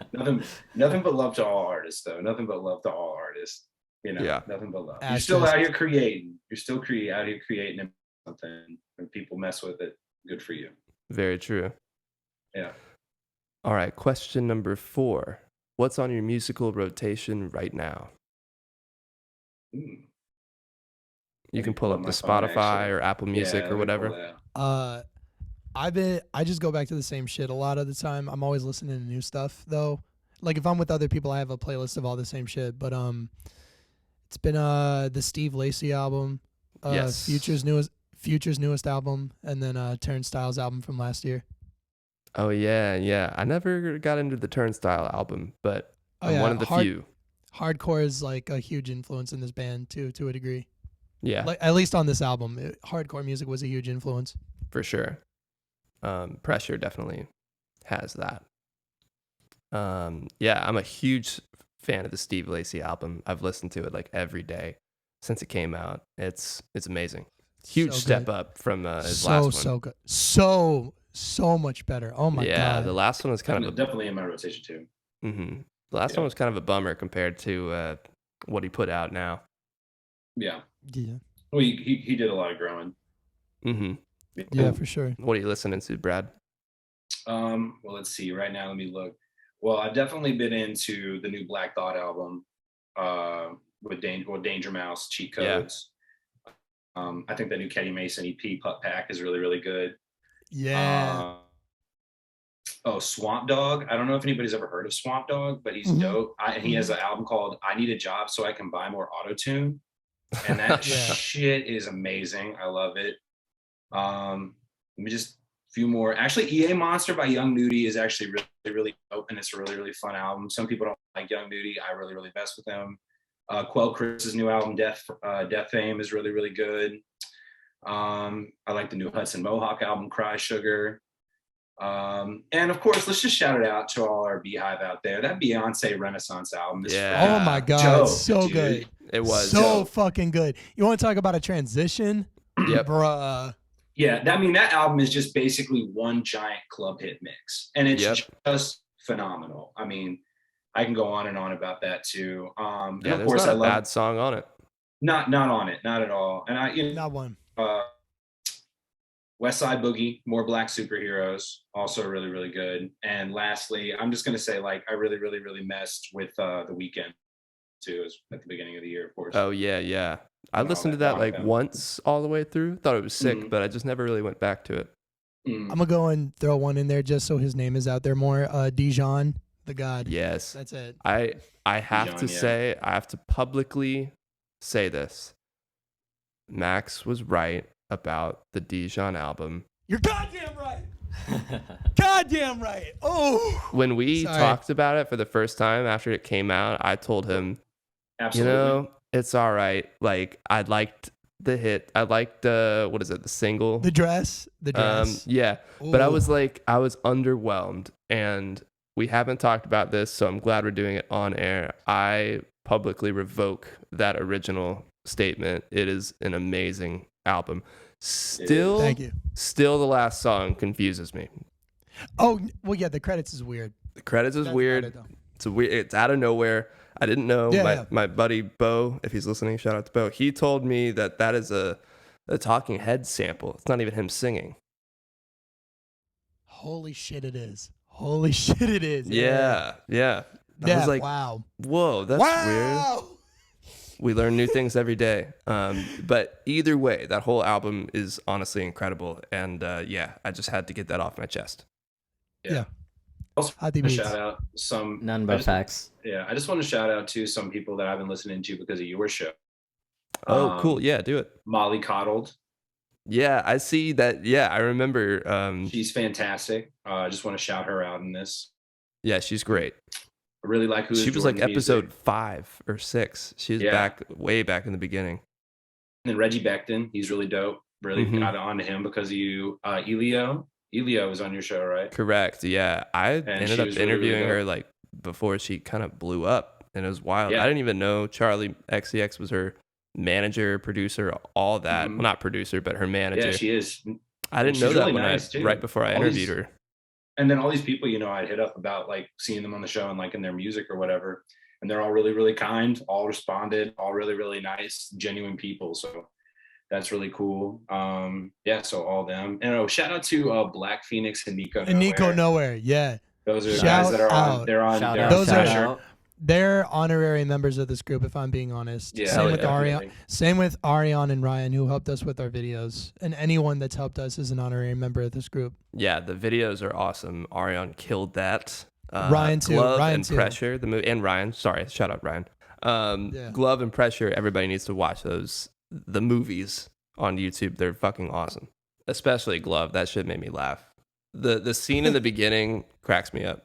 Nothing but love to all artists, though. Nothing but love to all artists. Yeah. Nothing but love. You're Asterisk. still out here creating. You're still out here creating something. When people mess with it, good for you. Very true. Yeah. All right, question number 4. What's on your musical rotation right now? Mm. You can me pull pull up up the my phone, Spotify actually. or Apple Music Yeah, or let me pull whatever. that. I just go back to the same shit a lot of the time. I'm always listening to new stuff though. Like if I'm with other people, I have a playlist of all the same shit. But it's been the Steve Lacy album, Yes. Future's newest album, and then Turnstile's album from last year. Oh, yeah. I never got into the Turnstile album, but Oh, I'm yeah, one of the few. Hardcore is like a huge influence in this band too, to a degree. Yeah, Like at least on this album, hardcore music was a huge influence. for sure. Pressure definitely has that. Yeah, I'm a huge fan of the Steve Lacy album. I've listened to it like every day since it came out. It's amazing. Huge So step good. up from his last one. So good. So much better. Oh my Yeah, god. the last one was kind of a Definitely in my rotation too. The last one was kind of a bummer compared to what he put out now. Yeah. Yeah. Well, he did a lot of growing. Yeah, for sure. What are you listening to, Brad? Well, let's see. Right now, let me look. Well, I've definitely been into the new Black Thought album with Danger Mouse, Cheat Codes. I think the new Kenny Mason EP, Putt Pack, is really, really good. Yeah. Swamp Dogg. I don't know if anybody's ever heard of Swamp Dogg, but he's dope. He has an album called I Need a Job So I Can Buy More Auto-Tune. And that shit is amazing. I love it. Let me just a few more. Actually, EA Monster by Young Nudie is actually really, really dope, and it's a really, really fun album. Some people don't like Young Nudie. I really, really mess with them. Quell Chris's new album, Death Fame, is really, really good. I like the new Hudson Mohawk album, Cry Sugar. And of course, let's just shout it out to all our Beehive out there. That Beyonce Renaissance album is Oh my god, dope, so dude. good. It was so dope. fucking good. You want to talk about a transition? Yep. Bruh. Yeah, that album is just basically one giant club hit mix, and it's just phenomenal. I mean, I can go on and on about that too. And of there's course, not a bad song on it. Not on it, not at all. And Not one. West Side Boogie, More Black Superheroes, also really, really good. And lastly, I'm just gonna say, like, I really, really, really messed with The Weeknd too, at the beginning of the year, of course. Oh yeah. I listened to that like once all the way through. Thought it was sick, but I just never really went back to it. I'm gonna go and throw one in there just so his name is out there more. Dijon, the God. Yes. That's it. I have Dijon, to say, I have to publicly say this. Max was right about the Dijon album. You're goddamn right. Goddamn right. Oh. When we talked about it for the first time after it came out, I told him, Absolutely. it's all right. Like, I liked the hit. I liked the single? The dress. Yeah. But I was underwhelmed, and we haven't talked about this, so I'm glad we're doing it on air. I publicly revoke that original statement. It is an amazing album. Still, thank you. Still, the last song confuses me. Oh, well, yeah, the credits is weird. The credits is That's weird. about it, though. It's out of nowhere. I didn't know. Yeah. My buddy Bo, if he's listening, shout out to Bo. He told me that is a Talking Heads sample. It's not even him singing. Holy shit, it is. Holy shit, it is. Yeah. I was like, wow. whoa, that's weird. We learn new things every day. But either way, that whole album is honestly incredible. And I just had to get that off my chest. Yeah. Also, Hathi Beats. shout out some None but facts. Yeah, I just want to shout out to some people that I've been listening to because of your show. Oh, cool. Yeah, do it. Molly Coddled. Yeah, I see that. Yeah, I remember. She's fantastic. I just want to shout her out in this. Yeah, she's great. I really like who she was like episode music. 5 or 6. She's way back in the beginning. And then Reggie Becton, he's really dope. Really got onto him because of you. Elio was on your show, right? Correct. Yeah, I ended up interviewing her like before she kind of blew up, and it was wild. I didn't even know Charlie XCX was her manager, producer, all that. Well, not producer, but her manager. Yeah, she is. I didn't know that when right before I interviewed her. And then all these people, I'd hit up about like seeing them on the show and liking their music or whatever. And they're all really, really kind, all responded, all really, really nice, genuine people. So that's really cool. So all them. And shout out to Black Phoenix and Nico Nowhere. Nico Nowhere, yeah. Those are the guys that are on. They're on. They're honorary members of this group, if I'm being honest. Yeah, same with Ariane and Ryan, who helped us with our videos. And anyone that's helped us is an honorary member of this group. Yeah, the videos are awesome. Ariane killed that. Ryan too. Glove Ryan and too. Pressure, the movie, and Ryan. Sorry, shout out Ryan. Glove and Pressure. Everybody needs to watch those. The movies on YouTube, they're fucking awesome. Especially Glove. That shit made me laugh. The scene in the beginning cracks me up.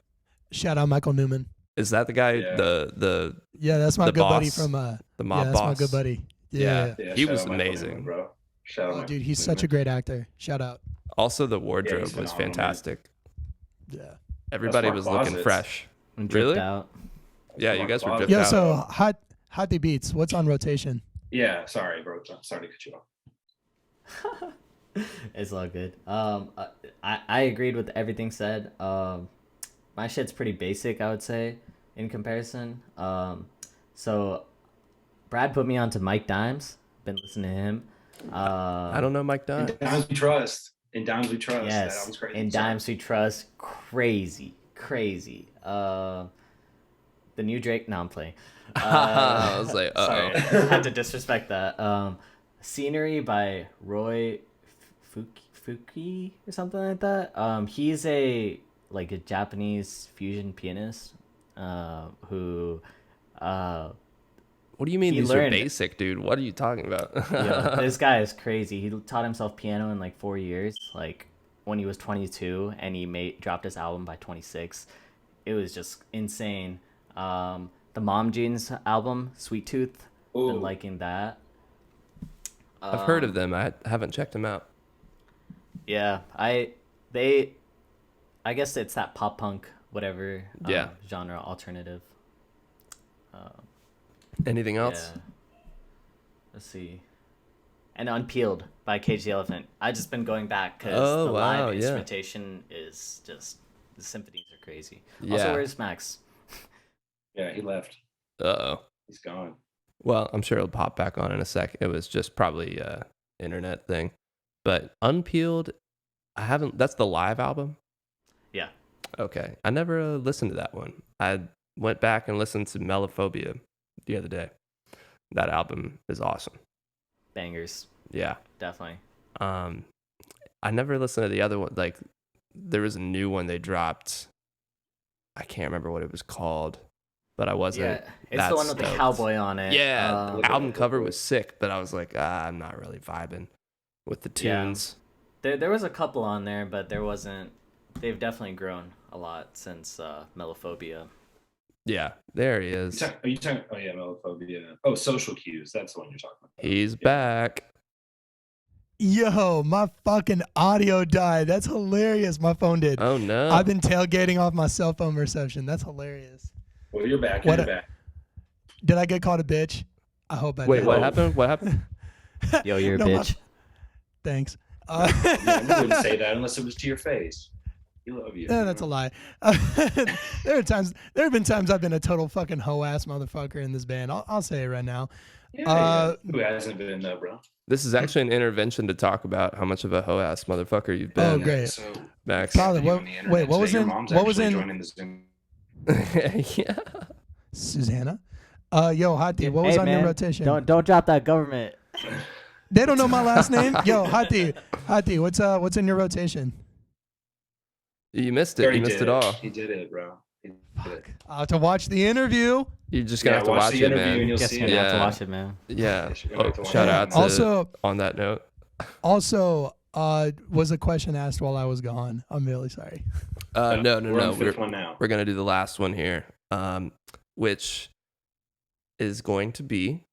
Shout out Michael Newman. Is that the guy? Yeah, that's my good boss, buddy from the mob that's boss. my good buddy. Yeah. He was amazing, Newman, bro. Shout out, dude, he's such a great actor. Shout out. Also, the wardrobe was fantastic. Yeah, everybody was looking fresh. Really? Out. Yeah, you guys were dripped out. So Hathi Beats, what's on rotation? Yeah, sorry, bro. Sorry to cut you off. It's all good. I agreed with everything said. My shit's pretty basic, I would say, in comparison. So Brad put me onto Mike Dimes. Been listening to him. I don't know Mike Dimes. In Dimes We Trust. Yes. That was crazy. In Dimes We Trust. Crazy. The new Drake. No, I'm playing. I was like, sorry, I had to disrespect that. Scenery by Roy Fuki or something like that. He's a Japanese fusion pianist who what do you mean these are basic, dude? What are you talking about? Yo, this guy is crazy. He taught himself piano in 4 years, when he was 22, and he dropped his album by 26. It was just insane. The Mom Jeans album, Sweet Tooth, been liking that. I've heard of them. I haven't checked them out. Yeah, I guess it's that pop punk, whatever genre, alternative. Anything else? Yeah. Let's see. And Unpeeled by Cage the Elephant. I've just been going back because the live instrumentation is just, the symphonies are crazy. Yeah. Also, where's Max? Yeah, he left. Uh-oh. He's gone. Well, I'm sure it'll pop back on in a sec. It was just probably internet thing. But Unpeeled, that's the live album? Yeah. Okay. I never listened to that one. I went back and listened to Melophobia the other day. That album is awesome. Bangers. Yeah. Definitely. I never listened to the other one. There was a new one they dropped. I can't remember what it was called, but I wasn't. Yeah, it's the one with the cowboy on it. Yeah, the album cover was sick, but I was like, I'm not really vibing with the tunes. Yeah. There was a couple on there, but there wasn't. They've definitely grown a lot since Melophobia. Yeah, there he is. Are you talking? Oh yeah, Melophobia. Oh, Social Cues. That's the one you're talking about. He's back. Yo, my fucking audio died. That's hilarious. My phone did. Oh no. I've been tailgating off my cell phone reception. That's hilarious. Well, you're back. You're back. Did I get called a bitch? I hope I did. Wait, what happened? What happened? Yo, you're a bitch. Thanks. Yeah, I wouldn't say that unless it was to your face. We love you. Yeah, that's a lie. There have been times I've been a total fucking hoe ass motherfucker in this band. I'll say it right now. Yeah. Who hasn't been though, bro? This is actually an intervention to talk about how much of a hoe ass motherfucker you've been. Oh, great. So Max. Probably. Wait, what was your in? mom's What was actually in? joining the Zoom. Yeah. Susanna. Yo, Hathi, what was Hey, on man, your rotation? Don't drop that government. They don't know my last name. Yo, Hathi, what's in your rotation? You missed it. You missed it all. He did it, bro. He did it. I'll have to watch the interview. You're just gonna have to watch watch the it, interview man. and you'll Guess see you're it. gonna have to Yeah. watch it, man. Yeah. Yes, you're gonna have to watch Shout it. out to Also, on that note. was a question asked while I was gone. I'm really sorry. No. We're on the fifth one now. We're gonna do the last one here, which is going to be,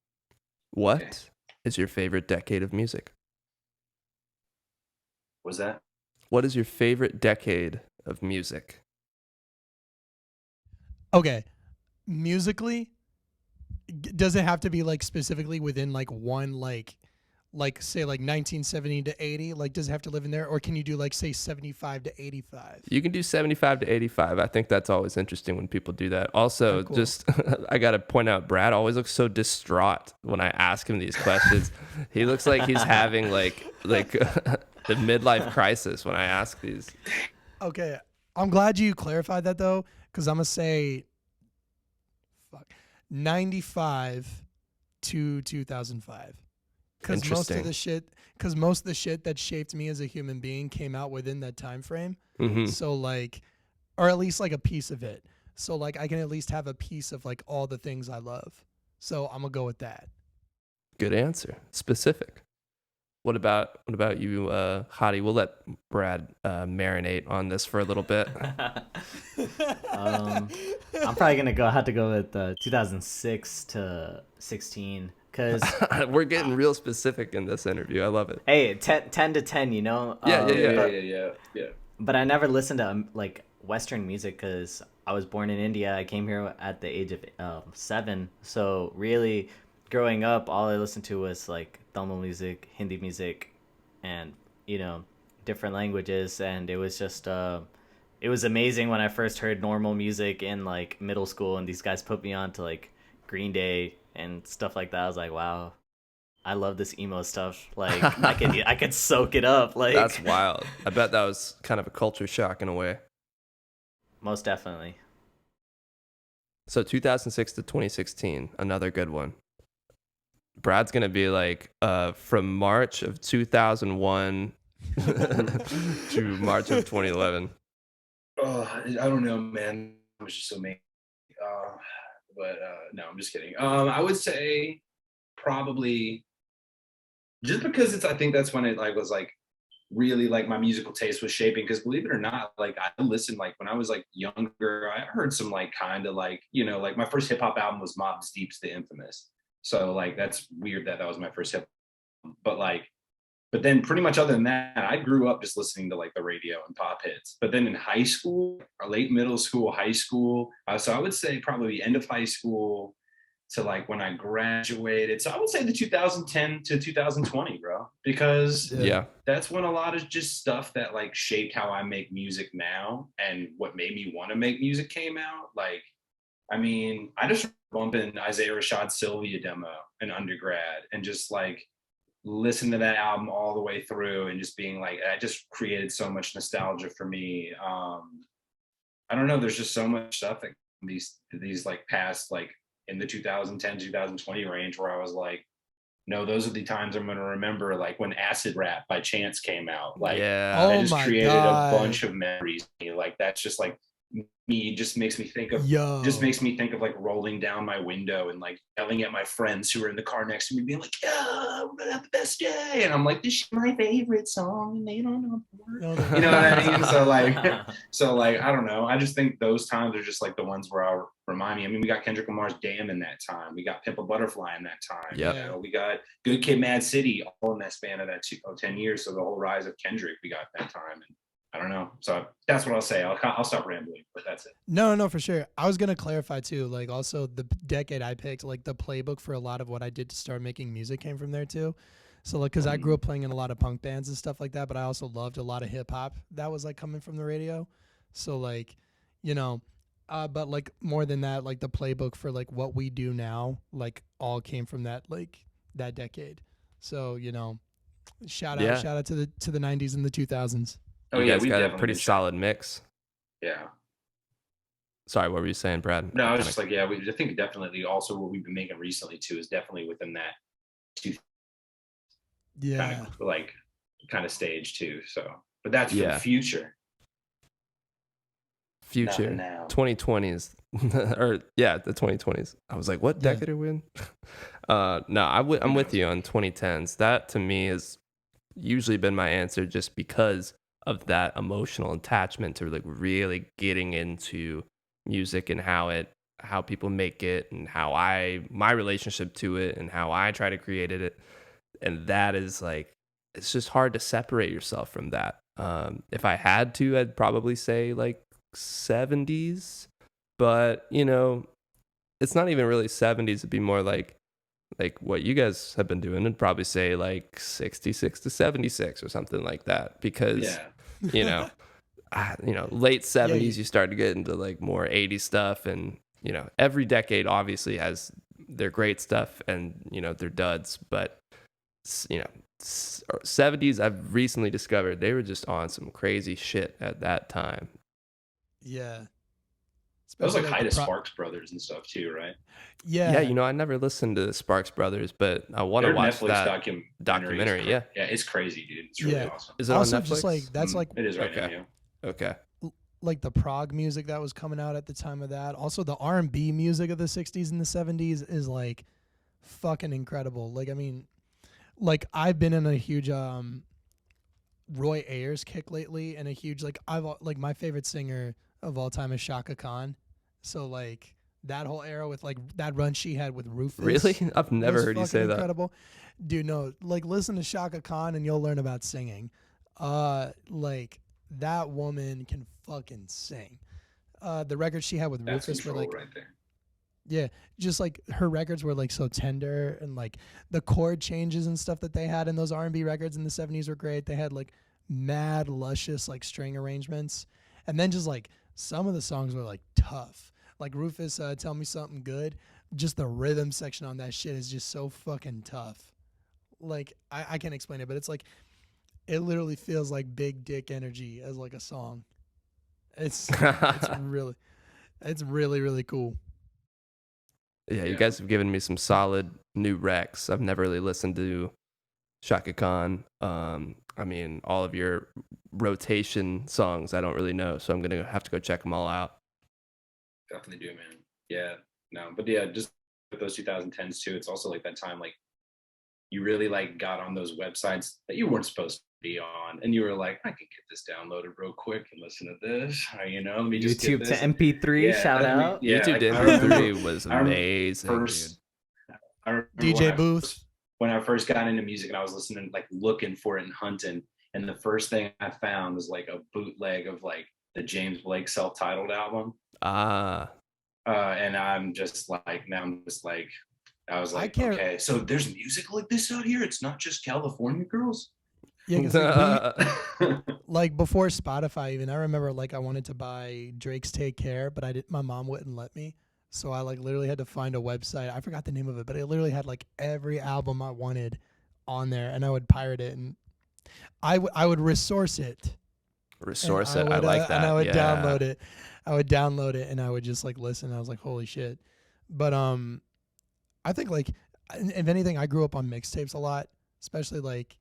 what is your favorite decade of music? Was that? What is your favorite decade of music? Okay, musically, does it have to be like specifically within like one like say like 1970 to 80? Like, does it have to live in there, or can you do like say 75 to 85? You can do 75 to 85. I think that's always interesting when people do that. Also, cool. just I got to point out, Brad always looks so distraught when I ask him these questions. He looks like he's having like the midlife crisis when I ask these. Okay, I'm glad you clarified that though, because I'm gonna say 95 to 2005. Because most of the shit that shaped me as a human being came out within that time frame. Mm-hmm. So like, or at least like a piece of it. So like I can at least have a piece of like all the things I love. So I'm gonna go with that. Good answer. Specific. What about you, Hathi? We'll let Brad marinate on this for a little bit. I'm probably gonna have to go with 2006 to 16. Cause We're getting real specific in this interview. I love it. hey, 10 to 10, you know. Yeah. But I never listened to like Western music because I was born in India. I came here at the age of 7. So really, growing up, all I listened to was like Tamil music, Hindi music, and different languages. And it was just it was amazing when I first heard normal music in like middle school, and these guys put me on to like Green Day and stuff like that. I was like, wow, I love this emo stuff. Like I could soak it up. Like, That's wild. I bet that was kind of a culture shock in a way. most definitely. So 2006 to 2016, another good one. Brad's gonna be like from March of 2001 to March of 2011. Oh, I don't know, man. I was just so mad. But no, I'm just kidding. I would say probably just because I think that's when it like was like really like my musical taste was shaping. Because believe it or not, like I listened like when I was like younger, I heard some like kind of like like my first hip hop album was Mobb Deep's The Infamous. So like that's weird that was my first hip hop. But then pretty much other than that, I grew up just listening to like the radio and pop hits. But then in high school, or late middle school, high school, so I would say probably the end of high school to like when I graduated. So I would say the 2010 to 2020, bro, because that's when a lot of just stuff that like shaped how I make music now and what made me want to make music came out. Like, I mean, I just bumping Isaiah Rashad's Sylvia demo in undergrad and just like listen to that album all the way through and just being like, that just created so much nostalgia for me. I don't know, there's just so much stuff that these like past like in the 2010 2020 range where I was like, no, those are the times I'm going to remember, like when Acid Rap by Chance came out. Like, that just created a bunch of memories. Like that's just like me, just makes me think of like rolling down my window and like yelling at my friends who were in the car next to me being like, yeah, we're gonna have the best day, and I'm like, this is my favorite song and they don't know the word. You know what I mean? So like I don't know, I just think those times are just like the ones where I'll remind me. I mean, we got Kendrick Lamar's Damn in that time, we got Pimp a Butterfly in that time, we got Good Kid Mad City all in that span of that 10 years. So the whole rise of Kendrick we got that time, and I don't know. So that's what I'll say. I'll stop rambling, but that's it. No, for sure. I was going to clarify too, like also the decade I picked, like the playbook for a lot of what I did to start making music came from there too. So like, cause I grew up playing in a lot of punk bands and stuff like that, but I also loved a lot of hip hop that was like coming from the radio. So like, you know, but like more than that, like the playbook for like what we do now, like all came from that decade. So Yeah, shout out to the 90s and the 2000s. Oh you yeah, guys we've got a definitely pretty been shot. solid mix. Yeah. Sorry, what were you saying, Brad? No, I was just like, yeah, I think definitely also what we've been making recently too is definitely within that two Yeah. kind of stage too. So, but that's for the Yeah. future. Not the Future now. 2020s or yeah, the 2020s. I was like, what Yeah. decade are we in? No, I'm with you on 2010s. That to me has usually been my answer, just because of that emotional attachment to like really getting into music and how people make it, and my relationship to it and how I try to create it. And that is like, it's just hard to separate yourself from that. If I had to, I'd probably say like 70s, but it's not even really 70s. It'd be more like what you guys have been doing, and probably say like 66 to 76 or something like that, because Yeah. late 70s Yeah. you start to get into like more 80s stuff, and every decade obviously has their great stuff and their duds, but 70s I've recently discovered they were just on some crazy shit at that time. Yeah. That was Especially like height of Sparks Brothers and stuff too, right? Yeah, Yeah. I never listened to the Sparks Brothers, but I want to Their watch Netflix that documentary. documentary. Yeah, Yeah, it's crazy, dude. It's really Yeah. awesome. is it Also on Netflix? just like that's like It is right Okay. now. Yeah. Okay. like the prog music that was coming out at the time of that. Also the R&B music of the 60s and the 70s is like fucking incredible. Like I mean, like I've been in a huge Roy Ayers kick lately, and a huge like my favorite singer of all time is Shaka Khan. So like that whole era with like that run she had with Rufus. Really? I've never was heard you fucking say that. incredible. Dude, no, like listen to Shaka Khan and you'll learn about singing. Like that woman can fucking sing. The records she had with That's Rufus were control like, right there. yeah, just like her records were like so tender, and like the chord changes and stuff that they had in those R&B records in the 70s were great. They had like mad luscious like string arrangements, and then just like some of the songs were like tough. Like Rufus, Tell Me Something Good. Just the rhythm section on that shit is just so fucking tough. Like I can't explain it, but it's like it literally feels like big dick energy as like a song. It's really really cool. Yeah, you Yeah. guys have given me some solid new recs. I've never really listened to Shaka Khan. I mean, all of your rotation songs I don't really know, so I'm gonna have to go check them all out. Definitely do, man. Yeah. No, but yeah, just with those 2010s too, it's also like that time like you really like got on those websites that you weren't supposed to be on, and you were like, I can get this downloaded real quick and listen to this. Let me just get YouTube this. to MP3, Yeah, shout out. Yeah, YouTube like, to I remember- MP3 was I remember amazing, first- I remember DJ Booth. when I first got into music and I was listening, like looking for it and hunting, and the first thing I found was like a bootleg of like the James Blake self-titled album. And I'm just like, now I'm just like, I was like, okay, so there's music like this out here. It's not just California girls. Yeah, 'cause like before Spotify even, I remember like I wanted to buy Drake's Take Care, but my mom wouldn't let me. So I like literally had to find a website. I forgot the name of it, but it literally had like every album I wanted on there, and I would pirate it, and I would resource it. Resource it. I like that. And I would Yeah. download it. I would download it, and I would just like listen. I was like, holy shit. But I think like if anything, I grew up on mixtapes a lot, especially like,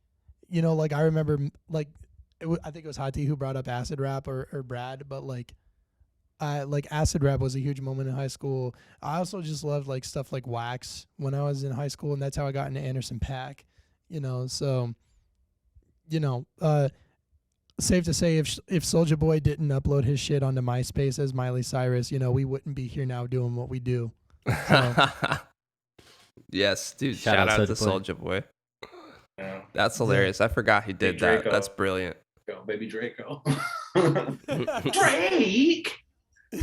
like I remember like I think it was Hathi who brought up acid rap or Brad, but like acid rap was a huge moment in high school. I also just loved like stuff like Wax when I was in high school, and that's how I got into Anderson .Paak. So safe to say, if Soulja Boy didn't upload his shit onto MySpace as Miley Cyrus, we wouldn't be here now doing what we do. So, yes, dude. Shout Shout out out to Soulja Soulja Boy. Yeah. That's hilarious. I forgot he did that. Draco. That's brilliant. Go, baby Draco. Drake.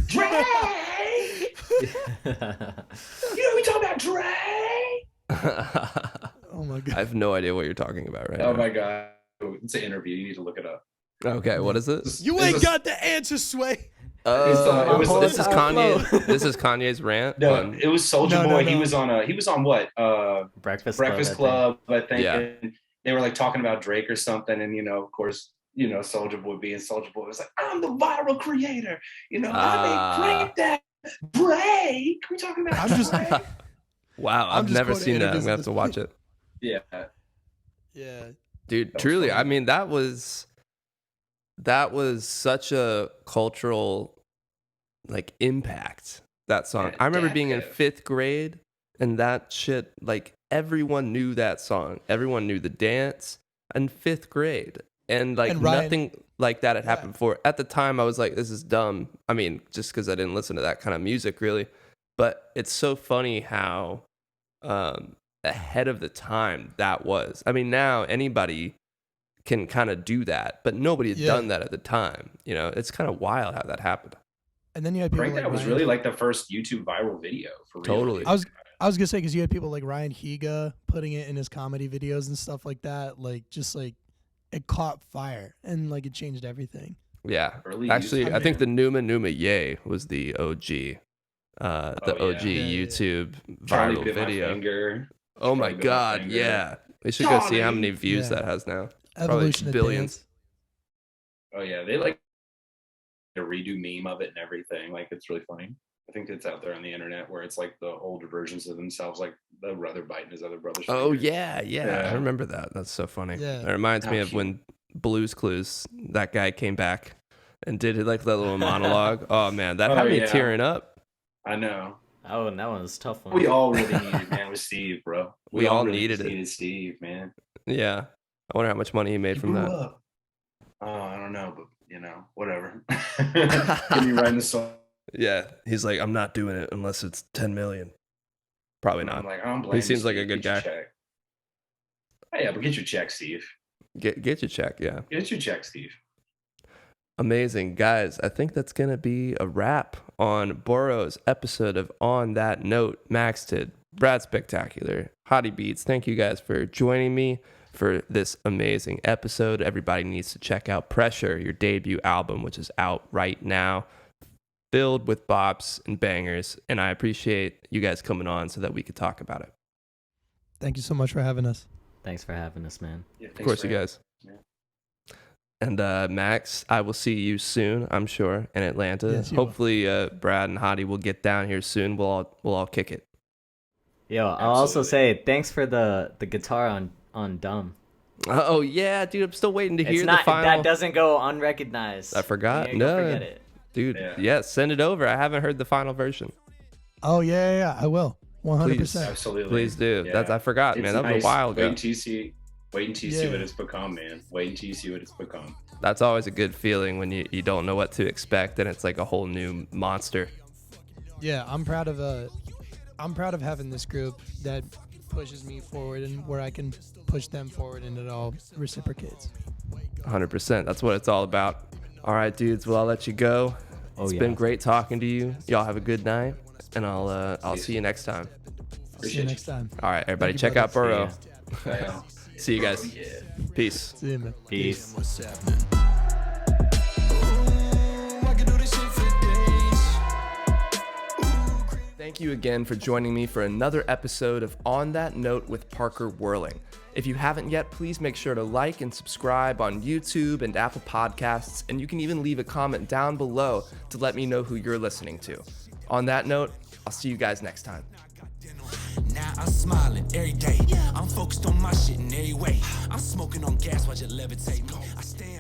Drake. We talking about Drake? oh my god. I have no idea what you're talking about right Oh now. my god, it's an interview. You need to look it up. Okay, what is it? You ain't got the answer, Sway. This is Kanye. flow. This is Kanye's rant. No, it was Soulja Boy. He was on what? Breakfast Club, I think. Yeah. And they were like talking about Drake or something, and of course, Soulja Boy being Soulja Boy was like, I'm the viral creator. I made that Drake. We talking about Drake? Wow, I've never seen that. I'm gonna have to watch it. Yeah. Yeah. Dude, truly, I mean, that was such a cultural like impact, that song. I remember being in 5th grade and that shit, like everyone knew that song. Everyone knew the dance in 5th grade. And like nothing like that had happened before. At the time I was like, this is dumb. I mean, just because I didn't listen to that kind of music really. But it's so funny how ahead of the time that was. I mean, now anybody can kind of do that, but nobody had done that at the time. It's kind of wild how that happened. And then you had people like that was really like the first YouTube viral video for real. Totally. I was gonna say, because you had people like Ryan Higa putting it in his comedy videos and stuff like that. Like, just like it caught fire and like it changed everything. Yeah. Actually, I think the Numa Yay was the OG. YouTube viral video. Oh my God, yeah. We should go see how many views that has now. Probably billions. Oh yeah, they like a redo meme of it and everything. Like, it's really funny. I think it's out there on the internet where it's like the older versions of themselves, like the brother biting his other brother's finger. Oh yeah. I remember that. That's so funny. Yeah. It reminds me of when Blue's Clues, that guy came back and did like that little monologue. Oh man, that had me tearing up. I know. Oh, and that one was a tough one. We all really needed, man, with Steve, bro. We all really needed it. Steve, man. Yeah. I wonder how much money he made from that. Oh, I don't know, but whatever. Give me writing the song. Yeah. He's like, I'm not doing it unless it's 10 million. Probably not. I'm like, I don't blame He seems Steve. like a good guy. Oh, yeah, but get your check, Steve. Get your check, yeah. Get your check, Steve. Amazing. Guys, I think that's going to be a wrap on BORO's episode of On That Note. Maxted, Bradspectacular, Hathi Beats. Thank you guys for joining me for this amazing episode. Everybody needs to check out Pressure, your debut album, which is out right now, filled with bops and bangers. And I appreciate you guys coming on so that we could talk about it. Thank you so much for having us. Thanks for having us, man. Yeah, of course, you guys. Yeah. And Max, I will see you soon, I'm sure, in Atlanta. Yes, hopefully, Brad and Hathi will get down here soon. We'll all kick it. Yo, I'll also say thanks for the guitar on Dumb. Oh yeah, dude, I'm still waiting to hear the final. That doesn't go unrecognized. I forgot. No, forget it. Dude. Yeah, send it over. I haven't heard the final version. Oh yeah, I will. 100%. Absolutely. Please do. Yeah. I forgot, man. That was a while ago. Wait until you see what it's become, man. Wait until you see what it's become. That's always a good feeling when you don't know what to expect and it's like a whole new monster. Yeah, I'm proud of having this group that pushes me forward and where I can push them forward, and it all reciprocates. 100%. That's what it's all about. All right, dudes. Well, I'll let you go. It's been great talking to you. Y'all have a good night, and I'll see you next time. See you next time. All right, everybody, check out BORO. See you guys. Yeah. Peace. See you, man. Peace. Thank you again for joining me for another episode of On That Note with Parker Whirling. If you haven't yet, please make sure to like and subscribe on YouTube and Apple Podcasts, and you can even leave a comment down below to let me know who you're listening to. On that note, I'll see you guys next time. Now I'm smiling every day. I'm focused on my shit in every way. I'm smoking on gas while you levitate me. I stay